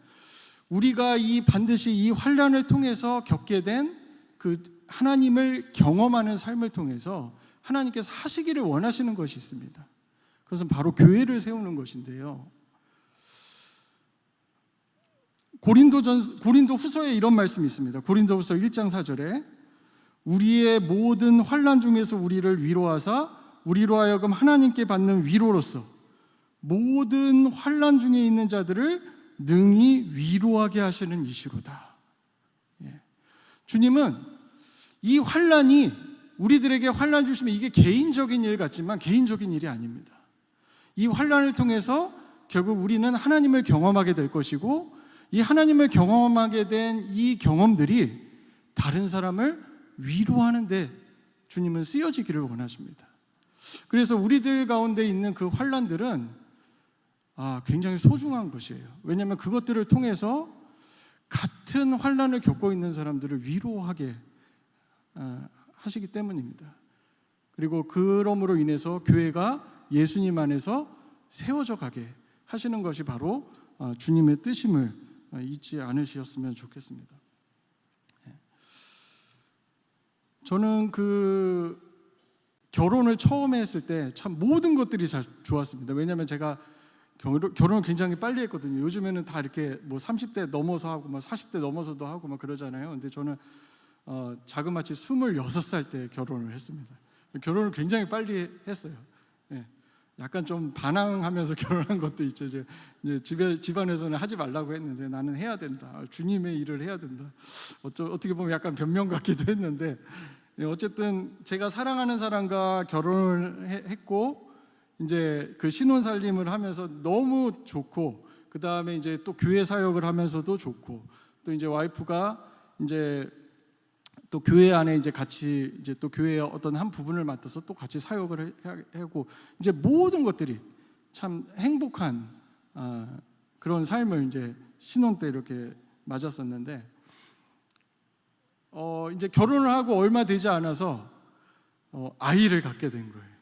우리가 반드시 이 환난을 통해서 겪게 된 그 하나님을 경험하는 삶을 통해서 하나님께서 하시기를 원하시는 것이 있습니다. 그것은 바로 교회를 세우는 것인데요. 고린도 후서에 이런 말씀이 있습니다. 고린도 후서 1장 4절에 우리의 모든 환난 중에서 우리를 위로하사 우리로 하여금 하나님께 받는 위로로서 모든 환난 중에 있는 자들을 능히 위로하게 하시는 이시로다. 주님은 이 환난이 우리들에게 환난 주시면 이게 개인적인 일 같지만 개인적인 일이 아닙니다. 이 환난을 통해서 결국 우리는 하나님을 경험하게 될 것이고 이 하나님을 경험하게 된 이 경험들이 다른 사람을 위로하는 데 주님은 쓰여지기를 원하십니다. 그래서 우리들 가운데 있는 그 환난들은 굉장히 소중한 것이에요. 왜냐하면 그것들을 통해서 같은 환난을 겪고 있는 사람들을 위로하게 하시기 때문입니다. 그리고 그러므로 인해서 교회가 예수님 안에서 세워져 가게 하시는 것이 바로 주님의 뜻임을 잊지 않으셨으면 좋겠습니다. 저는 그 결혼을 처음에 했을 때 참 모든 것들이 잘 좋았습니다. 왜냐하면 제가 결혼을 굉장히 빨리 했거든요. 요즘에는 다 이렇게 뭐 30대 넘어서 하고 뭐 40대 넘어서도 하고 막 그러잖아요. 근데 저는 자그마치 26살 때 결혼을 했습니다. 결혼을 굉장히 빨리 했어요. 약간 좀 반항하면서 결혼한 것도 있죠. 이제 집안에서는 하지 말라고 했는데 나는 해야 된다. 주님의 일을 해야 된다. 어떻게 보면 약간 변명 같기도 했는데 어쨌든 제가 사랑하는 사람과 결혼을 했고 이제 그 신혼 살림을 하면서 너무 좋고 그 다음에 이제 또 교회 사역을 하면서도 좋고 또 이제 와이프가 이제 또 교회 안에 이제 같이 이제 또 교회의 어떤 한 부분을 맡아서 또 같이 사역을 하고 이제 모든 것들이 참 행복한 그런 삶을 이제 신혼 때 이렇게 맞았었는데 이제 결혼을 하고 얼마 되지 않아서 아이를 갖게 된 거예요.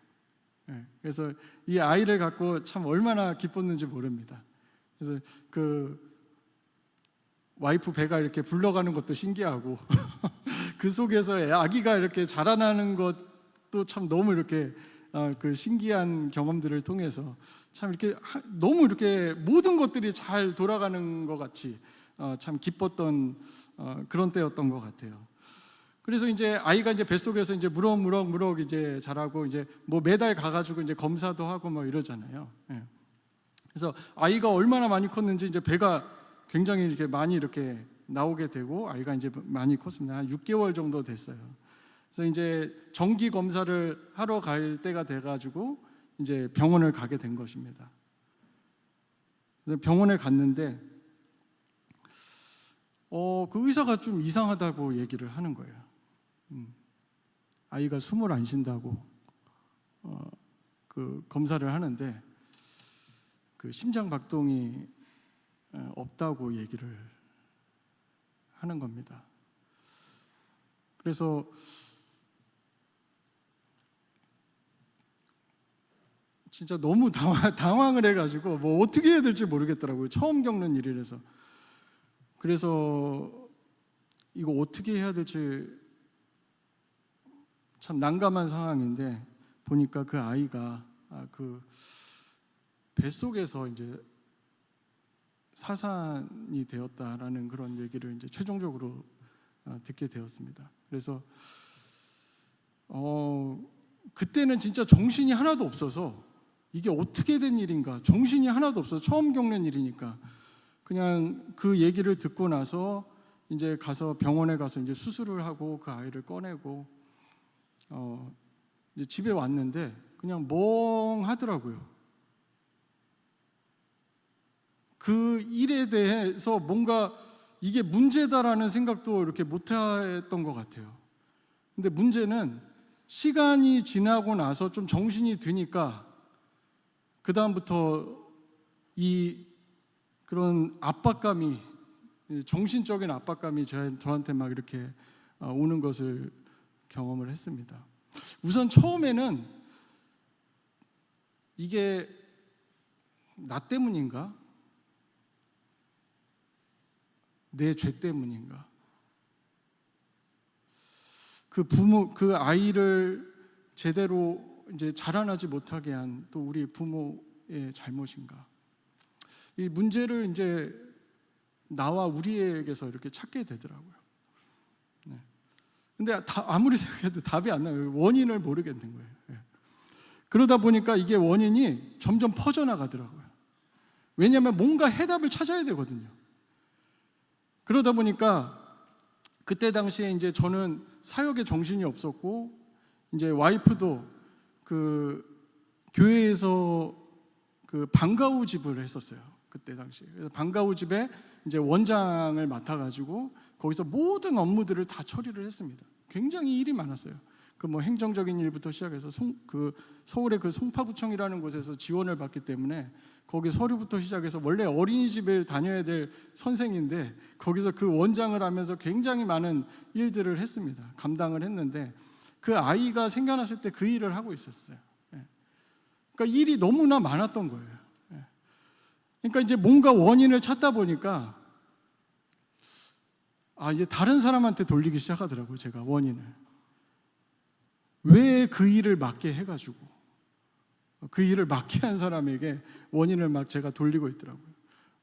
네, 그래서 이 아이를 갖고 참 얼마나 기뻤는지 모릅니다. 그래서 그 와이프 배가 이렇게 굴러가는 것도 신기하고 그 속에서 아기가 이렇게 자라나는 것도 참 너무 이렇게 그 신기한 경험들을 통해서 참 이렇게 너무 이렇게 모든 것들이 잘 돌아가는 것 같이 참 기뻤던 그런 때였던 것 같아요. 그래서 이제 아이가 이제 뱃속에서 이제 무럭무럭 이제 자라고 이제 뭐 매달 가가지고 이제 검사도 하고 뭐 이러잖아요. 그래서 아이가 얼마나 많이 컸는지 이제 배가 굉장히 이렇게 많이 이렇게 나오게 되고 아이가 이제 많이 컸습니다. 한 6개월 정도 됐어요. 그래서 이제 정기 검사를 하러 갈 때가 돼가지고 이제 병원을 가게 된 것입니다. 그래서 병원에 갔는데 그 의사가 좀 이상하다고 얘기를 하는 거예요. 아이가 숨을 안 쉰다고 그 검사를 하는데 그 심장 박동이 없다고 얘기를 하는 겁니다. 그래서 진짜 너무 당황을 해가지고 뭐 어떻게 해야 될지 모르겠더라고요. 처음 겪는 일이라서. 그래서 이거 어떻게 해야 될지 참 난감한 상황인데 보니까 그 아이가 그 뱃속에서 이제 사산이 되었다라는 그런 얘기를 이제 최종적으로 듣게 되었습니다. 그래서 그때는 진짜 정신이 하나도 없어서 이게 어떻게 된 일인가 정신이 하나도 없어서 처음 겪는 일이니까 그냥 그 얘기를 듣고 나서 이제 가서 병원에 가서 이제 수술을 하고 그 아이를 꺼내고 이제 집에 왔는데 그냥 멍하더라고요. 그 일에 대해서 뭔가 이게 문제다라는 생각도 이렇게 못 했던 것 같아요. 근데 문제는 시간이 지나고 나서 좀 정신이 드니까 그 다음부터 이 그런 압박감이 정신적인 압박감이 저한테 막 이렇게 오는 것을 경험을 했습니다. 우선 처음에는 이게 나 때문인가? 내 죄 때문인가? 그 아이를 제대로 이제 자라나지 못하게 한 또 우리 부모의 잘못인가? 이 문제를 이제 나와 우리에게서 이렇게 찾게 되더라고요. 네. 근데 아무리 생각해도 답이 안 나요. 원인을 모르겠는 거예요. 네. 그러다 보니까 이게 원인이 점점 퍼져나가더라고요. 왜냐하면 뭔가 해답을 찾아야 되거든요. 그러다 보니까 그때 당시에 이제 저는 사역에 정신이 없었고 이제 와이프도 그 교회에서 그 방과후 집을 했었어요. 그때 당시에. 그래서 방과후 집에 이제 원장을 맡아가지고 거기서 모든 업무들을 다 처리를 했습니다. 굉장히 일이 많았어요. 그 뭐 행정적인 일부터 시작해서 서울의 그 송파구청이라는 곳에서 지원을 받기 때문에 거기 서류부터 시작해서 원래 어린이집에 다녀야 될 선생인데 거기서 그 원장을 하면서 굉장히 많은 일들을 했습니다. 감당을 했는데 그 아이가 생겨났을 때 그 일을 하고 있었어요. 그러니까 일이 너무나 많았던 거예요. 그러니까 이제 뭔가 원인을 찾다 보니까 이제 다른 사람한테 돌리기 시작하더라고요. 제가 원인을 왜 그 일을 맡게 해가지고 그 일을 맡게 한 사람에게 원인을 막 제가 돌리고 있더라고요.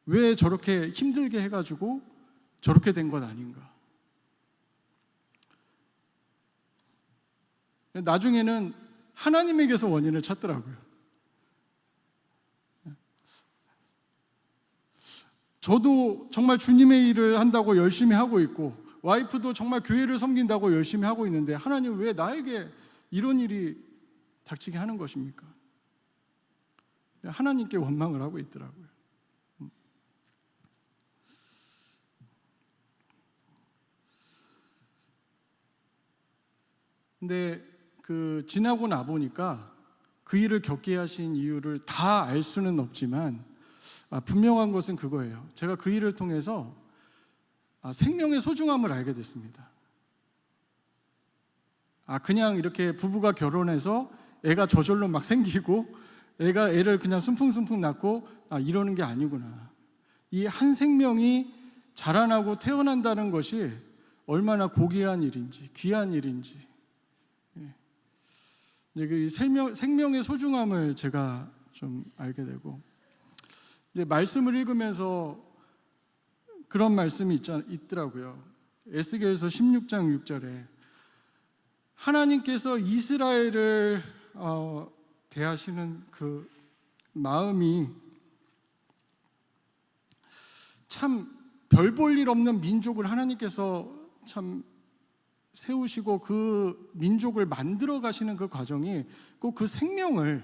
왜 저렇게 힘들게 해가지고 저렇게 된 것 아닌가? 나중에는 하나님에게서 원인을 찾더라고요. 저도 정말 주님의 일을 한다고 열심히 하고 있고 와이프도 정말 교회를 섬긴다고 열심히 하고 있는데 하나님 왜 나에게 이런 일이 닥치게 하는 것입니까? 하나님께 원망을 하고 있더라고요. 근데 지나고 나 보니까 그 일을 겪게 하신 이유를 다 알 수는 없지만 분명한 것은 그거예요. 제가 그 일을 통해서 생명의 소중함을 알게 됐습니다. 그냥 이렇게 부부가 결혼해서 애가 저절로 막 생기고 애를 그냥 순풍순풍 낳고 이러는 게 아니구나. 이 한 생명이 자라나고 태어난다는 것이 얼마나 고귀한 일인지 귀한 일인지 그 생명의 소중함을 제가 좀 알게 되고 이제 말씀을 읽으면서 그런 말씀이 있더라고요. 에스겔서 16장 6절에 하나님께서 이스라엘을 대하시는 그 마음이 참 별 볼 일 없는 민족을 하나님께서 참 세우시고 그 민족을 만들어 가시는 그 과정이 꼭 그 생명을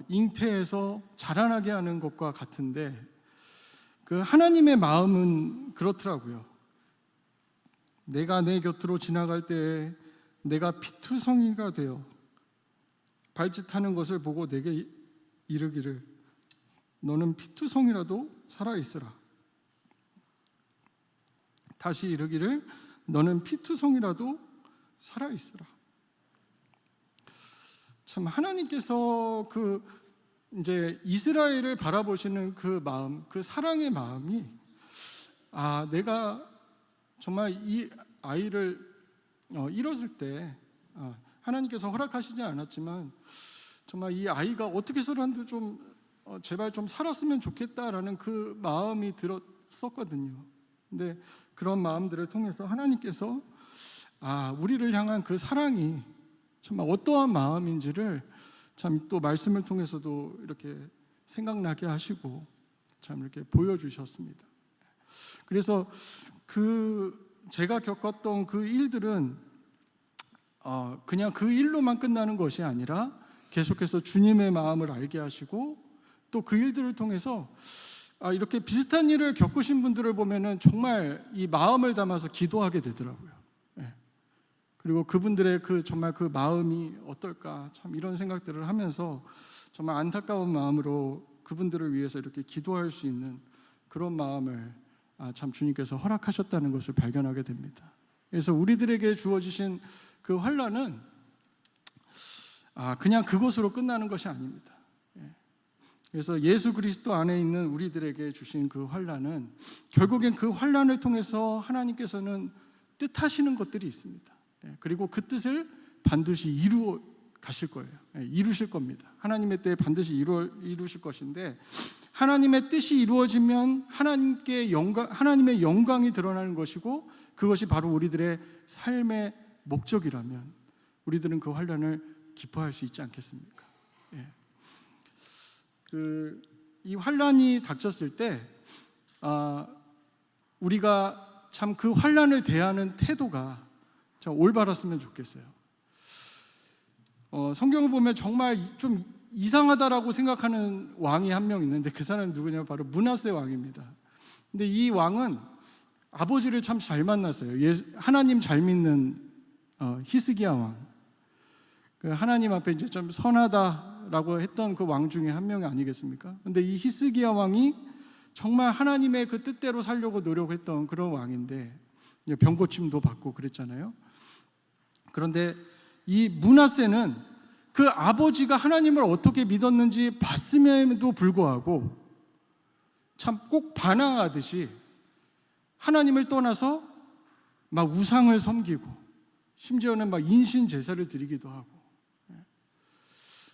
잉태해서 자라나게 하는 것과 같은데 그 하나님의 마음은 그렇더라고요. 내가 내 곁으로 지나갈 때에 내가 피투성이가 되어 발짓하는 것을 보고 내게 이르기를 너는 피투성이라도 살아있으라. 다시 이르기를 너는 피투성이라도 살아있으라. 참 하나님께서 이제 이스라엘을 바라보시는 그 마음, 그 사랑의 마음이 내가 정말 이 아이를 잃었을 때 하나님께서 허락하시지 않았지만 정말 이 아이가 어떻게 해서라도 좀 제발 좀 살았으면 좋겠다라는 그 마음이 들었었거든요. 근데 그런 마음들을 통해서 하나님께서 우리를 향한 그 사랑이 정말 어떠한 마음인지를 참 또 말씀을 통해서도 이렇게 생각나게 하시고 참 이렇게 보여주셨습니다. 그래서 제가 겪었던 그 일들은 그냥 그 일로만 끝나는 것이 아니라 계속해서 주님의 마음을 알게 하시고 또 그 일들을 통해서 이렇게 비슷한 일을 겪으신 분들을 보면은 정말 이 마음을 담아서 기도하게 되더라고요. 그리고 그분들의 정말 그 마음이 어떨까 참 이런 생각들을 하면서 정말 안타까운 마음으로 그분들을 위해서 이렇게 기도할 수 있는 그런 마음을 참 주님께서 허락하셨다는 것을 발견하게 됩니다. 그래서 우리들에게 주어지신 그 환난은 그냥 그것으로 끝나는 것이 아닙니다. 그래서 예수 그리스도 안에 있는 우리들에게 주신 그 환난은 결국엔 그 환난을 통해서 하나님께서는 뜻하시는 것들이 있습니다. 그리고 그 뜻을 반드시 이루어 가실 거예요. 이루실 겁니다. 하나님의 때에 반드시 이루실 것인데 하나님의 뜻이 이루어지면 하나님의 영광이 드러나는 것이고 그것이 바로 우리들의 삶의 목적이라면 우리들은 그 환난을 기뻐할 수 있지 않겠습니까? 이 환난이 닥쳤을 때 우리가 참 그 환난을 대하는 태도가 참 올바랐으면 좋겠어요. 성경을 보면 정말 좀 이상하다라고 생각하는 왕이 한 명 있는데 그 사람은 누구냐면 바로 므낫세 왕입니다. 근데 이 왕은 아버지를 참 잘 만났어요. 하나님 잘 믿는 히스기야 왕. 하나님 앞에 이제 좀 선하다라고 했던 그 왕 중에 한 명이 아니겠습니까? 근데 이 히스기야 왕이 정말 하나님의 그 뜻대로 살려고 노력했던 그런 왕인데 병고침도 받고 그랬잖아요. 그런데 이 므낫세는 그 아버지가 하나님을 어떻게 믿었는지 봤음에도 불구하고 참 꼭 반항하듯이 하나님을 떠나서 막 우상을 섬기고 심지어는 막 인신 제사를 드리기도 하고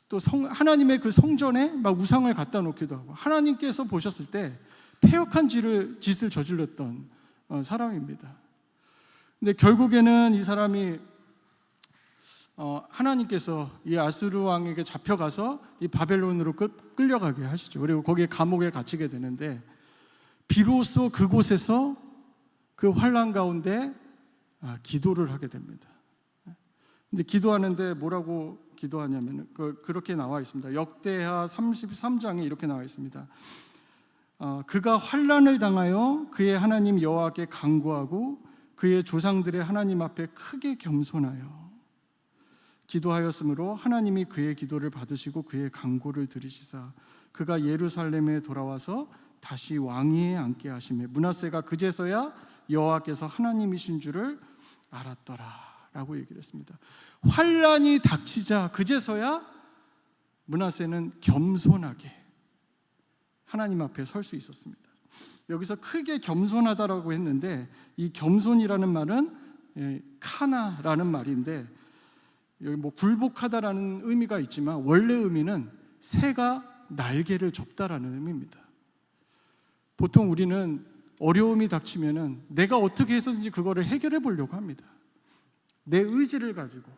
또 하나님의 그 성전에 막 우상을 갖다 놓기도 하고 하나님께서 보셨을 때 패역한 짓을 저질렀던 사람입니다. 근데 결국에는 이 사람이 하나님께서 이 아수르 왕에게 잡혀가서 이 바벨론으로 끌려가게 하시죠. 그리고 거기에 감옥에 갇히게 되는데 비로소 그곳에서 그 환난 가운데 기도를 하게 됩니다. 근데 기도하는데 뭐라고 기도하냐면 그렇게 나와 있습니다. 역대하 33장에 이렇게 나와 있습니다. 그가 환난을 당하여 그의 하나님 여호와께 간구하고 그의 조상들의 하나님 앞에 크게 겸손하여 기도하였으므로 하나님이 그의 기도를 받으시고 그의 간구를 들으시사 그가 예루살렘에 돌아와서 다시 왕위에 앉게 하시매 므낫세가 그제서야 여호와께서 하나님이신 줄을 알았더라 라고 얘기를 했습니다. 환난이 닥치자 그제서야 므낫세는 겸손하게 하나님 앞에 설 수 있었습니다. 여기서 크게 겸손하다라고 했는데 이 겸손이라는 말은 카나라는 말인데 여기 뭐 굴복하다라는 의미가 있지만 원래 의미는 새가 날개를 접다라는 의미입니다. 보통 우리는 어려움이 닥치면은 내가 어떻게 해서든지 그거를 해결해 보려고 합니다. 내 의지를 가지고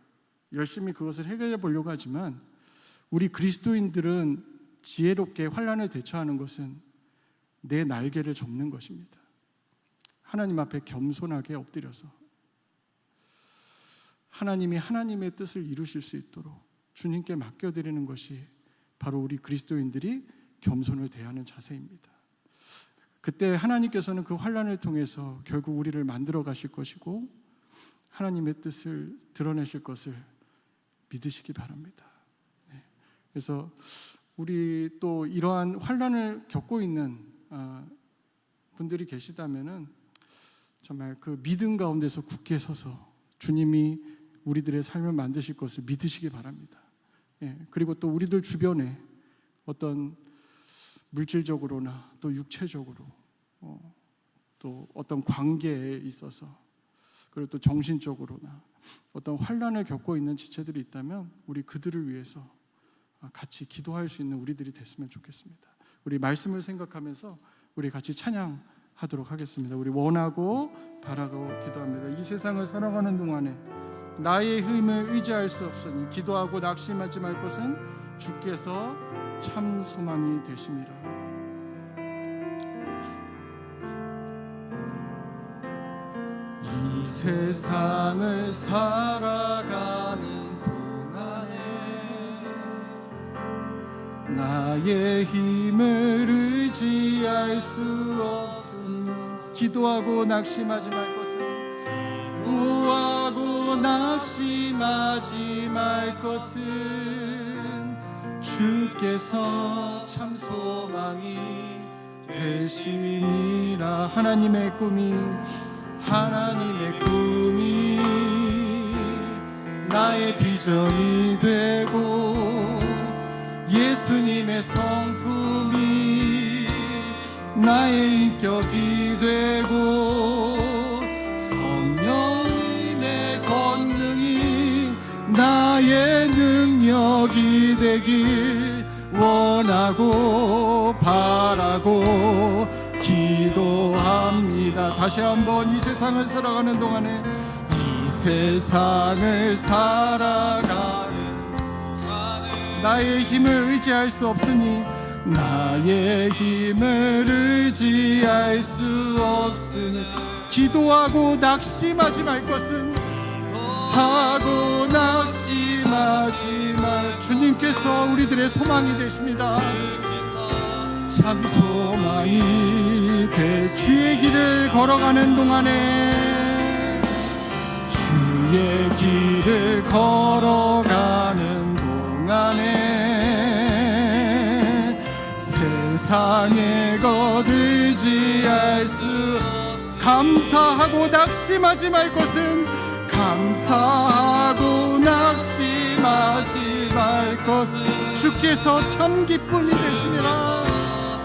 열심히 그것을 해결해 보려고 하지만 우리 그리스도인들은 지혜롭게 환난을 대처하는 것은 내 날개를 접는 것입니다. 하나님 앞에 겸손하게 엎드려서 하나님이 하나님의 뜻을 이루실 수 있도록 주님께 맡겨드리는 것이 바로 우리 그리스도인들이 겸손을 대하는 자세입니다. 그때 하나님께서는 그 환난을 통해서 결국 우리를 만들어 가실 것이고 하나님의 뜻을 드러내실 것을 믿으시기 바랍니다. 그래서 우리 또 이러한 환난을 겪고 있는 분들이 계시다면은 정말 그 믿음 가운데서 굳게 서서 주님이 우리들의 삶을 만드실 것을 믿으시기 바랍니다. 그리고 또 우리들 주변에 어떤 물질적으로나 또 육체적으로 또 어떤 관계에 있어서 그리고 또 정신적으로나 어떤 환난을 겪고 있는 지체들이 있다면 우리 그들을 위해서 같이 기도할 수 있는 우리들이 됐으면 좋겠습니다. 우리 말씀을 생각하면서 우리 같이 찬양하도록 하겠습니다. 우리 원하고 바라고 기도합니다. 이 세상을 살아가는 동안에 나의 힘을 의지할 수 없으니 기도하고 낙심하지 말 것은 주께서 참 소망이 되심이라. 이 세상을 살아가는 동안에 나의 힘을 의지할 수 없으니 기도하고 낙심하지 말 것은 기도하고 낙심하지 말 것은 주께서 참 소망이 되심이라. 하나님의 꿈이 나의 비전이 되고 예수님의 성품이 나의 인격이 되고 성령님의 권능이 나의 능력이 되길 원하고 바라고 기도합니다. 다시 한번 이 세상을 살아가는 동안에 이 세상을 살아가는 동안에 나의 힘을 의지할 수 없으니 나의 힘을 의지할 수 없으니 기도하고 낙심하지 말 것은 하고 낙심하지 말. 주님께서 우리들의 소망이 되십니다. 참 소망이 돼. 주의 길을 걸어가는 동안에 주의 길을 걸어가는 동안에 세상의 것 의지할 수 감사하고 낙심하지 말 것은 감사하고 낙심하지 말 것은 주께서 참 기쁨이 되시니라.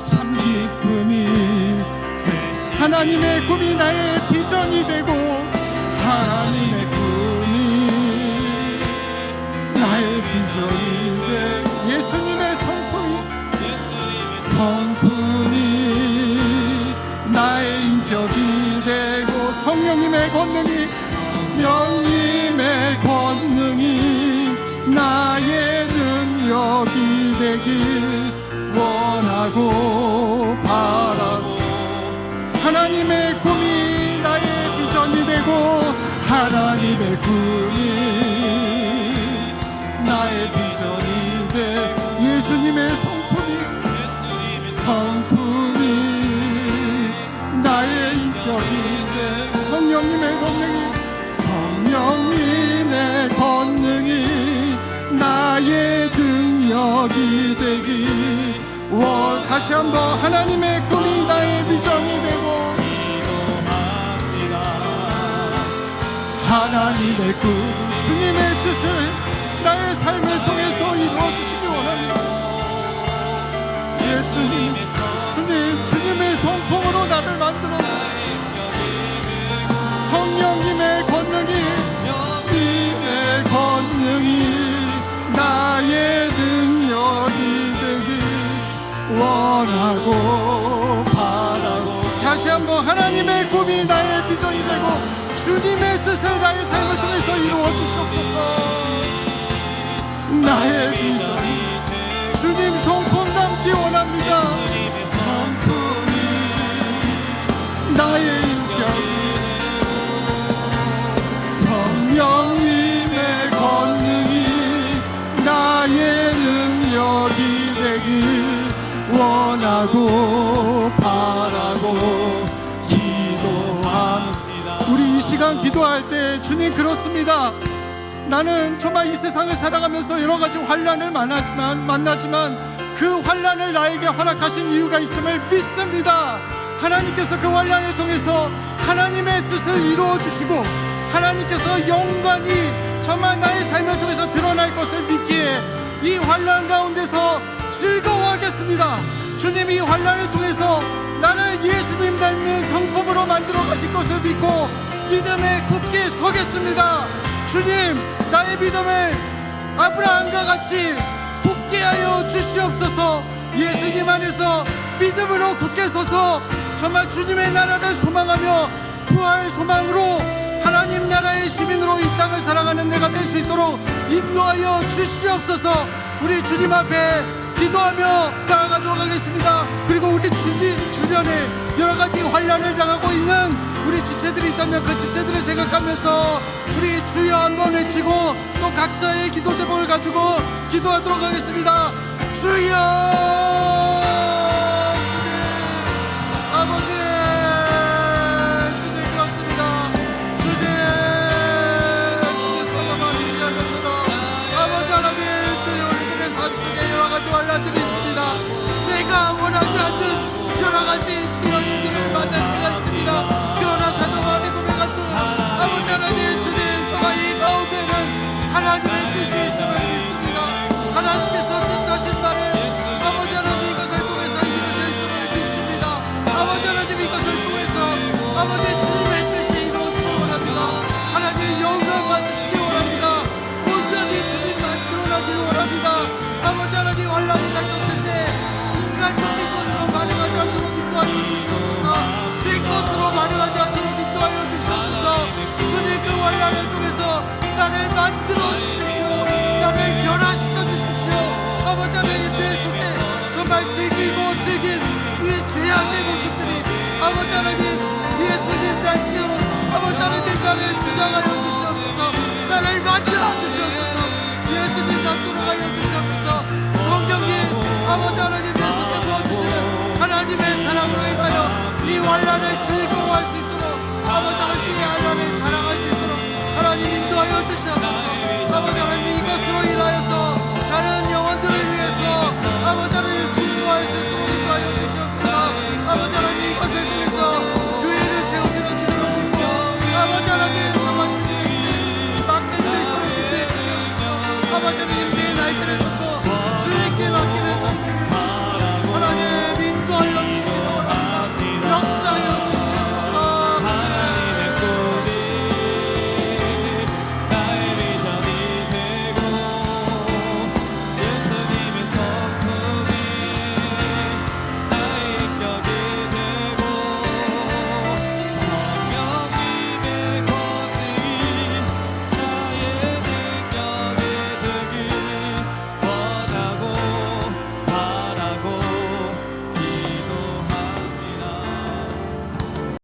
참 기쁨이 되시. 하나님의 꿈이 나의 비전이 되고 하나님의 꿈이 나의 비전이 되고 예수님의 성품이 나의 인격이 되고 성령님의 권능이 나의 능력이 되길 원하고 바라고 하나님의 꿈이 나의 비전이 돼 예수님의 성품이 나의 인격이 돼 성령님의 권능이 나의 능력이 되기 다시 한번 하나님의 꿈이 나의 비전이 되고 하나님의 꿈 주님의 뜻을 나의 삶을 통해서 이루어주시기 원합니다. 예수님 주님의 성품으로 나를 만들어주시고 성령님의 권능이 나의 능력이 되길 원하고 바라고 다시 한번 하나님의 꿈이 나의 비전이 되고 주님의 뜻을 나의 삶을 통해서 이루어 주시옵소서. 나의 비전이 주님 성품 담기 원합니다. 성품이 나의 인격이 성령님의 권능이 나의 능력이 되길 원하고 바라고 기도합니다. 우리 이 시간 기도할 때 주님 그렇습니다. 나는 정말 이 세상을 살아가면서 여러 가지 환난을 만나지만 그 환난을 나에게 허락하신 이유가 있음을 믿습니다. 하나님께서 그 환난을 통해서 하나님의 뜻을 이루어 주시고 하나님께서 영광이 정말 나의 삶을 통해서 드러날 것을 믿기에 이 환난 가운데서 즐거워하겠습니다. 주님이 이 환난을 통해서 나를 예수님 닮은 성품으로 만들어 가실 것을 믿고 믿음에 굳게 서겠습니다. 주님 나의 믿음을 아브라함과 같이 굳게 하여 주시옵소서. 예수님 안에서 믿음으로 굳게 서서 정말 주님의 나라를 소망하며 부활 소망으로 하나님 나라의 시민으로 이 땅을 살아가는 내가 될 수 있도록 인도하여 주시옵소서. 우리 주님 앞에 기도하며 나아가도록 하겠습니다. 그리고 우리 주변에 여러 가지 환난을 당하고 있는 우리 지체들이 있다면 그 지체들을 생각하면서 우리 주여 한번 외치고 또 각자의 기도 제목을 가지고 기도하도록 하겠습니다. 주여 주님 아버지 주님 그렇습니다. 주님 사랑하는 얘기한 것처럼 아버지 하나님 주여 우리들의 삶 속에 여러 가지 환난들이 있습니다. 내가 원하지 않는 여러 가지 주여 일들을 만날 때가 있습니다. 그러나 사도만의 고백같은 아버지 하나님 주님 정말 이 가운데는 하나님의 뜻이 있음을 믿습니다. 하나님께서 뜻하신 바를 아버지 하나님 이것을 통해서 이루실 줄을 믿습니다. 아버지 하나님 이것을 통해서 아버지 주님의 뜻이 이루어지기 원합니다. 하나님 영광 받으시기 원합니다. 온전히 주님만 드러나기를 원합니다. 아버지 하나님 환난이 닥쳤을 때 인간적인 것으로 반응하지 않도록 인도하여 주시옵소서. 내 것으로 반응하지 않도록 인도하여 주시옵소서. 주님 그 환난을 통해서 나를 만들어 주십시오. 나를 변화시켜 주십시오. 아버지 하나님 내 속에 정말 즐긴 이 죄악의 모습들이 아버지 하나님 예수님 닮기로 아버지 하나님 나를 주장하여 주시옵소서. 나를 만들어 주시옵소서. 예수님 닮도록 하여 주시옵소서. 성령님 아버지 하나님 내 속에 부어주시는 하나님의 사랑으로 인하여 이 환난을 즐거워할 수 있도록 아버지 하나님 이 환난을 자랑할 수 있도록 하나님 인도하여 주시옵소서. 아버지 하나님 이것으로 인하여서 다른 영혼들을 위해서 아버지 하나님 즐거워할 수 있도록 인도하여 주시옵소서. 아버지 하나님 이것을 통해서 교회를 세우시는 주님을 믿고 아버지 하나님 정말 주님의 뜻에 맡길 수 있도록 인도해 주시옵소서. 아버지 하나님 내 나이들을 돕고